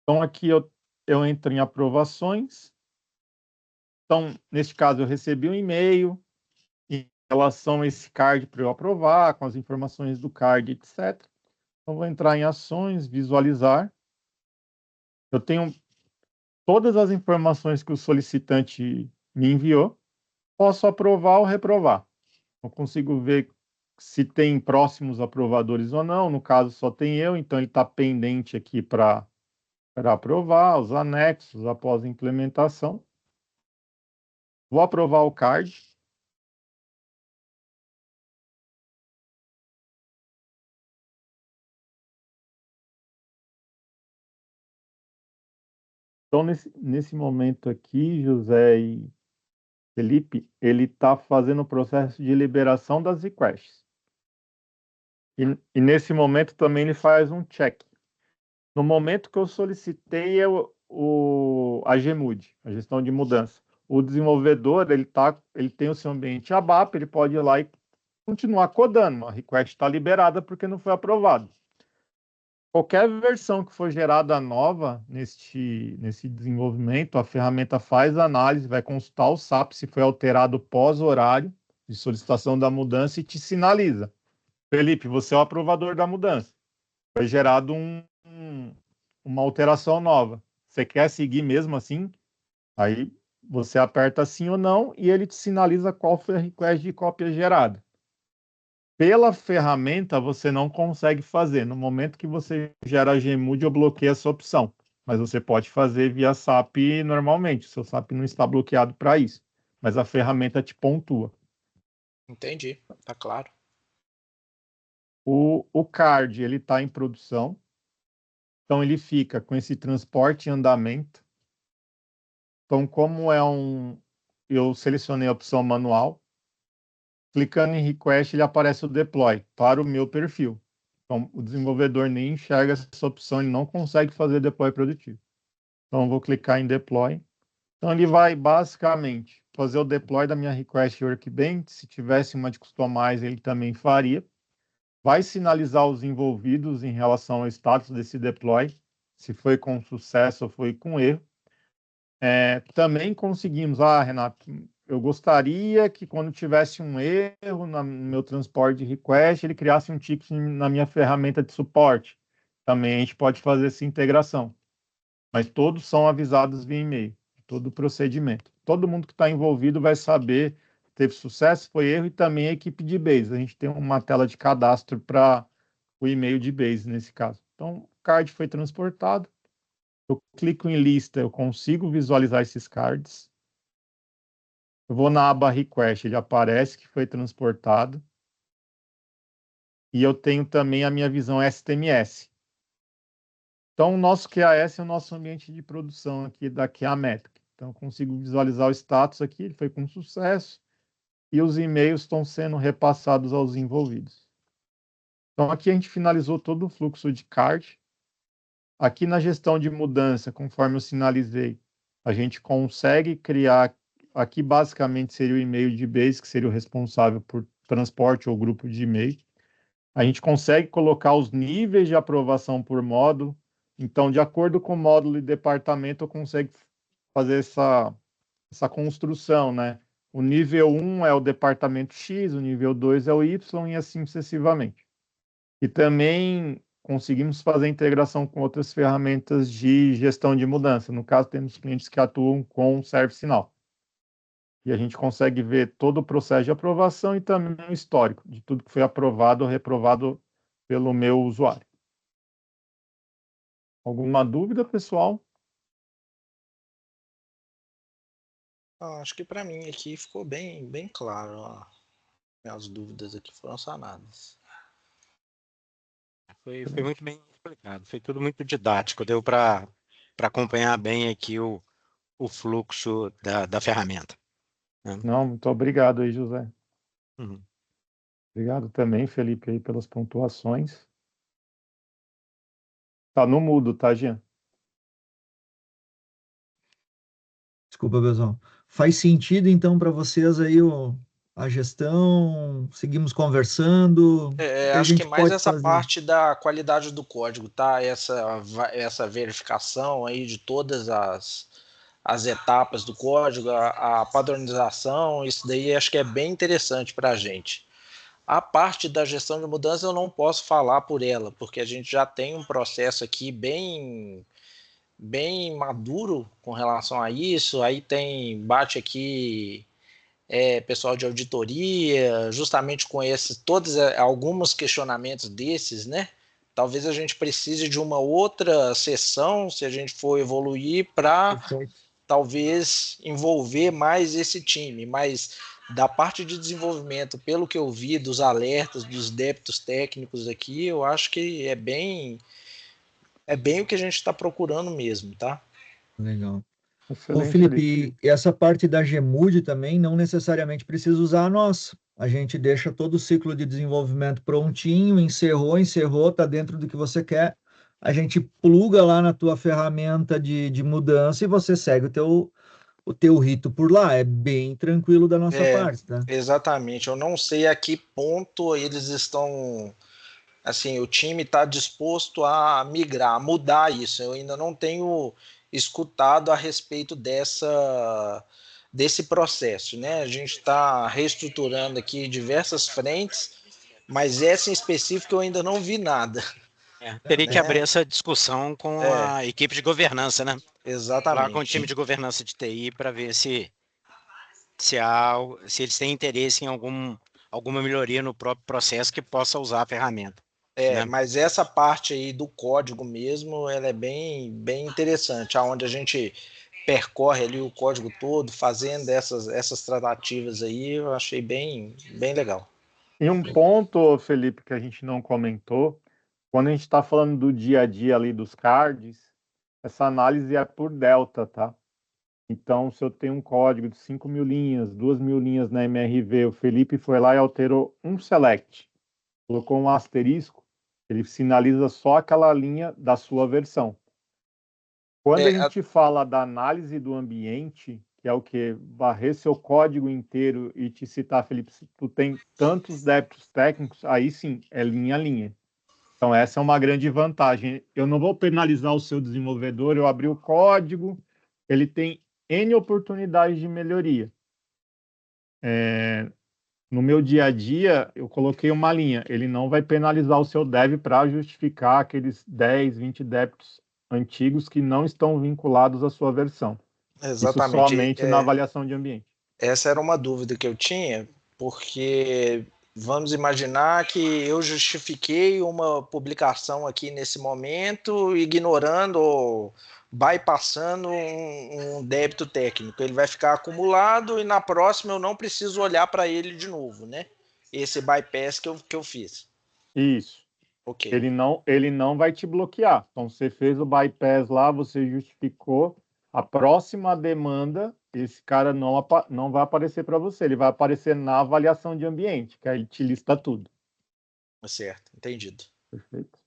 Speaker 5: Então, aqui eu entro em aprovações. Então, neste caso, eu recebi um e-mail em relação a esse card para eu aprovar, com as informações do card, etc. Então, vou entrar em ações, visualizar. Eu tenho todas as informações que o solicitante me enviou, posso aprovar ou reprovar. Eu consigo ver se tem próximos aprovadores ou não, no caso só tem eu, então ele está pendente aqui para aprovar, os anexos após a implementação. Vou aprovar o card. Então, nesse momento aqui, José e Felipe, ele está fazendo o processo de liberação das requests. E nesse momento também ele faz um check. No momento que eu solicitei a GMUD, a gestão de mudança, o desenvolvedor ele tem o seu ambiente ABAP, ele pode ir lá e continuar codando. A request está liberada porque não foi aprovado. Qualquer versão que for gerada nova nesse desenvolvimento, a ferramenta faz a análise, vai consultar o SAP se foi alterado pós-horário de solicitação da mudança e te sinaliza. Felipe, você é o aprovador da mudança. Foi gerado uma alteração nova. Você quer seguir mesmo assim? Aí você aperta sim ou não e ele te sinaliza qual foi a request de cópia gerada. Pela ferramenta, você não consegue fazer. No momento que você gera a GMUD, eu bloqueio essa opção. Mas você pode fazer via SAP normalmente. O seu SAP não está bloqueado para isso. Mas a ferramenta te pontua.
Speaker 3: Entendi, tá claro.
Speaker 5: O card, ele está em produção. Então, ele fica com esse transporte em andamento. Então, como eu selecionei a opção manual, clicando em request, ele aparece o deploy para o meu perfil. Então, o desenvolvedor nem enxerga essa opção, ele não consegue fazer deploy produtivo. Então, eu vou clicar em deploy. Então, ele vai basicamente fazer o deploy da minha request workbench. Se tivesse uma de customize, ele também faria. Vai sinalizar os envolvidos em relação ao status desse deploy, se foi com sucesso ou foi com erro. Também conseguimos, Renato, eu gostaria que quando tivesse um erro no meu transporte de request, ele criasse um ticket na minha ferramenta de suporte. Também a gente pode fazer essa integração. Mas todos são avisados via e-mail, todo o procedimento. Todo mundo que está envolvido vai saber se teve sucesso, foi erro, e também a equipe de base. A gente tem uma tela de cadastro para o e-mail de base nesse caso. Então, o card foi transportado. Eu clico em lista, eu consigo visualizar esses cards. Eu vou na aba request, ele aparece que foi transportado. E eu tenho também a minha visão STMS. Então, o nosso QAS é o nosso ambiente de produção aqui da QA-Metric. Então, eu consigo visualizar o status aqui, ele foi com sucesso, e os e-mails estão sendo repassados aos envolvidos. Então, aqui a gente finalizou todo o fluxo de card. Aqui na gestão de mudança, conforme eu sinalizei, a gente consegue criar, aqui basicamente seria o e-mail de base, que seria o responsável por transporte ou grupo de e-mail. A gente consegue colocar os níveis de aprovação por módulo. Então, de acordo com o módulo e departamento, eu consigo fazer essa construção, né? O nível 1 é o departamento X, o nível 2 é o Y, e assim sucessivamente. E também conseguimos fazer integração com outras ferramentas de gestão de mudança. No caso, temos clientes que atuam com ServiceNow. E a gente consegue ver todo o processo de aprovação e também o histórico de tudo que foi aprovado ou reprovado pelo meu usuário. Alguma dúvida, pessoal?
Speaker 3: Acho que para mim aqui ficou bem claro. As dúvidas aqui foram sanadas.
Speaker 7: Foi muito bem explicado, foi tudo muito didático, deu para acompanhar bem aqui o fluxo da ferramenta. Né?
Speaker 5: Não, muito obrigado aí, José.
Speaker 7: Uhum.
Speaker 5: Obrigado também, Felipe, aí pelas pontuações. Tá no mudo, tá, Jean?
Speaker 2: Desculpa, pessoal. Faz sentido, então, para vocês aí a gestão? Seguimos conversando? O que a
Speaker 3: Acho que
Speaker 2: gente
Speaker 3: mais
Speaker 2: pode
Speaker 3: essa
Speaker 2: fazer?
Speaker 3: parte da qualidade do código, tá? Essa verificação aí de todas as etapas do código, a padronização, isso daí acho que é bem interessante para a gente. A parte da gestão de mudança eu não posso falar por ela, porque a gente já tem um processo aqui bem maduro com relação a isso. Aí bate aqui pessoal de auditoria, justamente com alguns questionamentos desses, né? Talvez a gente precise de uma outra sessão, se a gente for evoluir, para
Speaker 2: Perfeito.
Speaker 3: talvez envolver mais esse time, mas da parte de desenvolvimento, pelo que eu vi dos alertas, dos débitos técnicos aqui, eu acho que é bem o que a gente está procurando mesmo, tá?
Speaker 2: Legal. Ô,
Speaker 5: Excelente,
Speaker 2: Felipe, e essa parte da Gemude também não necessariamente precisa usar a nossa. A gente deixa todo o ciclo de desenvolvimento prontinho, encerrou, tá dentro do que você quer. A gente pluga lá na tua ferramenta de mudança e você segue o teu rito por lá. É bem tranquilo da nossa parte, tá?
Speaker 3: Exatamente. Eu não sei a que ponto eles estão, assim, o time está disposto a migrar, a mudar isso. Eu ainda não tenho escutado a respeito desse processo, né? A gente está reestruturando aqui diversas frentes, mas essa em específico eu ainda não vi nada.
Speaker 7: Teria que abrir essa discussão com a equipe de governança, né?
Speaker 3: Exatamente.
Speaker 7: Lá com o time de governança de TI para ver se eles têm interesse em alguma melhoria no próprio processo que possa usar a ferramenta. Né?
Speaker 3: Mas essa parte aí do código mesmo, ela é bem interessante, aonde a gente percorre ali o código todo, fazendo essas tratativas aí, eu achei bem legal.
Speaker 5: E um ponto, Felipe, que a gente não comentou, quando a gente está falando do dia a dia ali dos cards, essa análise é por delta, tá? Então, se eu tenho um código de 5.000 linhas, 2.000 linhas na MRV, o Felipe foi lá e alterou um select, colocou um asterisco, ele sinaliza só aquela linha da sua versão. Quando a gente fala da análise do ambiente, que é o que? Varrer seu código inteiro e te citar, Felipe, se tu tem tantos débitos técnicos, aí sim, é linha a linha. Então, essa é uma grande vantagem. Eu não vou penalizar o seu desenvolvedor, eu abri o código, ele tem N oportunidades de melhoria. No meu dia a dia, eu coloquei uma linha, ele não vai penalizar o seu dev para justificar aqueles 10, 20 débitos antigos que não estão vinculados à sua versão.
Speaker 3: Exatamente.
Speaker 5: Isso somente na avaliação de ambiente.
Speaker 3: Essa era uma dúvida que eu tinha, porque vamos imaginar que eu justifiquei uma publicação aqui nesse momento, ignorando ou bypassando um débito técnico. Ele vai ficar acumulado e na próxima eu não preciso olhar para ele de novo, né? Esse bypass que eu fiz.
Speaker 5: Isso.
Speaker 3: Ok.
Speaker 5: Ele não vai te bloquear. Então, você fez o bypass lá, você justificou. A próxima demanda, esse cara não vai aparecer para você. Ele vai aparecer na avaliação de ambiente, que aí ele te lista tudo.
Speaker 3: Certo, entendido.
Speaker 5: Perfeito.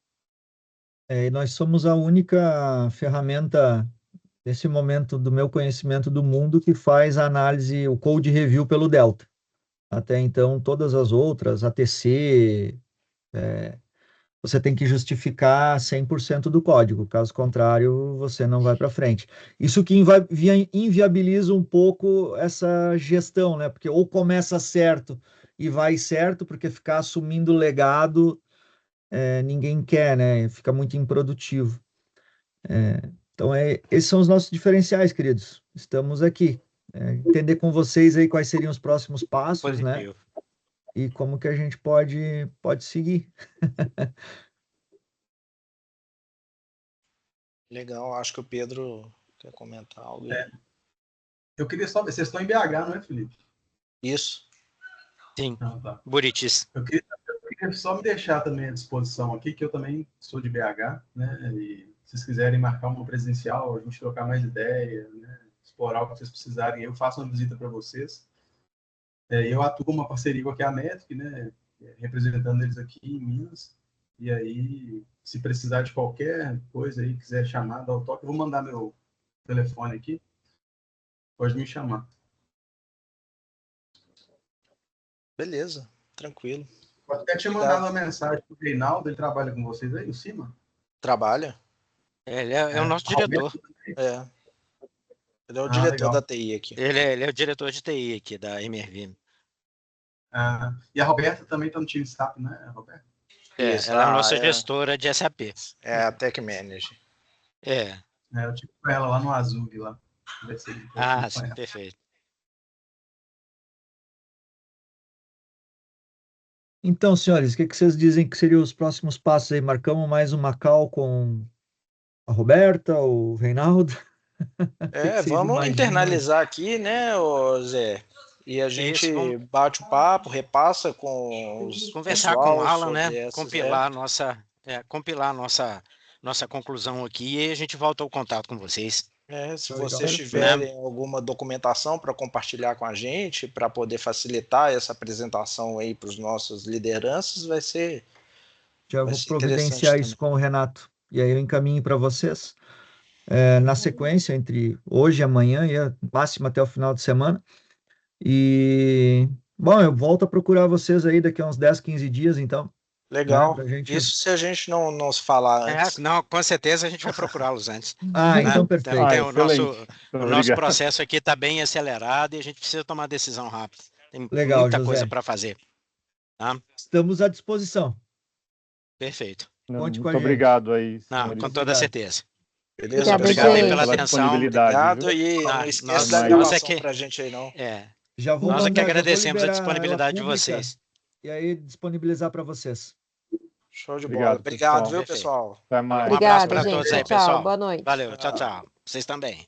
Speaker 2: E nós somos a única ferramenta, nesse momento do meu conhecimento do mundo, que faz a análise, o code review pelo Delta. Até então, todas as outras, ATC, você tem que justificar 100% do código, caso contrário, você não vai para frente. Isso que inviabiliza um pouco essa gestão, né? Porque ou começa certo e vai certo, porque ficar assumindo legado, ninguém quer, né? Fica muito improdutivo. Então, esses são os nossos diferenciais, queridos. Estamos aqui. Entender com vocês aí quais seriam os próximos passos, né?
Speaker 7: Positivo.
Speaker 2: E como que a gente pode seguir.
Speaker 3: Legal, acho que o Pedro quer comentar algo aí.
Speaker 4: Eu queria só ver, vocês estão em BH, não é, Felipe?
Speaker 3: Isso.
Speaker 7: Sim,
Speaker 4: Tá.
Speaker 7: Buritis.
Speaker 4: Eu queria só me deixar também à disposição aqui, que eu também sou de BH, né? E se vocês quiserem marcar uma presencial, a gente trocar mais ideia, né? Explorar o que vocês precisarem, eu faço uma visita para vocês. Eu atuo uma parceria com a Metric, né? Representando eles aqui em Minas. E aí, se precisar de qualquer coisa aí, quiser chamar, dá o toque, eu vou mandar meu telefone aqui. Pode me chamar.
Speaker 3: Beleza, tranquilo.
Speaker 4: Pode até te mandar uma mensagem pro Reinaldo, ele trabalha com vocês aí, o Cima?
Speaker 3: Trabalha?
Speaker 7: Ele é o nosso diretor.
Speaker 3: Ele é o diretor
Speaker 4: legal.
Speaker 3: da TI aqui.
Speaker 7: Ele é o diretor de TI aqui da MRV.
Speaker 4: E a Roberta também está no time SAP, né, Roberta?
Speaker 3: Isso,
Speaker 7: ela é a nossa gestora de SAP.
Speaker 3: É a Tech Manager.
Speaker 4: Eu tive com ela lá no Azul, lá.
Speaker 7: Sim, perfeito.
Speaker 2: Então, senhores, o que vocês dizem que seriam os próximos passos aí? Marcamos mais uma call com a Roberta, o Reinaldo? Vocês
Speaker 3: Vamos
Speaker 2: imaginam?
Speaker 3: internalizar aqui, né, ô Zé? E a gente bate o papo, repassa com os
Speaker 7: conversar
Speaker 3: pessoal
Speaker 7: com o Alan,
Speaker 3: sobre
Speaker 7: né?
Speaker 3: essas,
Speaker 7: Compilar nossa conclusão aqui e a gente volta ao contato com vocês.
Speaker 3: se
Speaker 2: Legal.
Speaker 3: vocês tiverem alguma documentação para compartilhar com a gente, para poder facilitar essa apresentação aí para os nossos lideranças, vai ser
Speaker 2: Já
Speaker 3: vai
Speaker 2: vou
Speaker 3: ser
Speaker 2: providenciar
Speaker 3: interessante
Speaker 2: isso com o Renato. E aí eu encaminho para vocês. Na sequência, entre hoje e amanhã, e a máxima até o final de semana. E, bom, eu volto a procurar vocês aí daqui a uns 10, 15 dias, então.
Speaker 3: Legal.
Speaker 2: Pra gente...
Speaker 3: Isso se a gente não se falar antes.
Speaker 7: Não, com certeza a gente vai procurá-los antes.
Speaker 2: Então perfeito.
Speaker 7: O nosso processo aqui está bem acelerado e a gente precisa tomar decisão rápida. Tem
Speaker 2: Legal,
Speaker 7: muita
Speaker 2: José.
Speaker 7: coisa para fazer. Tá?
Speaker 2: Estamos à disposição.
Speaker 7: Perfeito.
Speaker 2: Conte com a
Speaker 5: Muito
Speaker 2: gente.
Speaker 5: obrigado aí.
Speaker 7: Com toda certeza.
Speaker 3: Beleza?
Speaker 1: Obrigado aí
Speaker 7: pela atenção.
Speaker 3: Obrigado e não esqueça da gravação pra gente aí, não.
Speaker 2: Já vou
Speaker 7: Nós é que
Speaker 2: mandar,
Speaker 7: agradecemos a disponibilidade de
Speaker 2: pública,
Speaker 7: vocês.
Speaker 2: E aí disponibilizar para vocês.
Speaker 3: Show de bola. Obrigado, viu, pessoal?
Speaker 5: Até mais.
Speaker 1: Obrigada,
Speaker 7: pra
Speaker 1: gente.
Speaker 7: todos aí,
Speaker 1: Tchau,
Speaker 7: pessoal.
Speaker 1: boa noite.
Speaker 7: Valeu, tchau. Vocês também.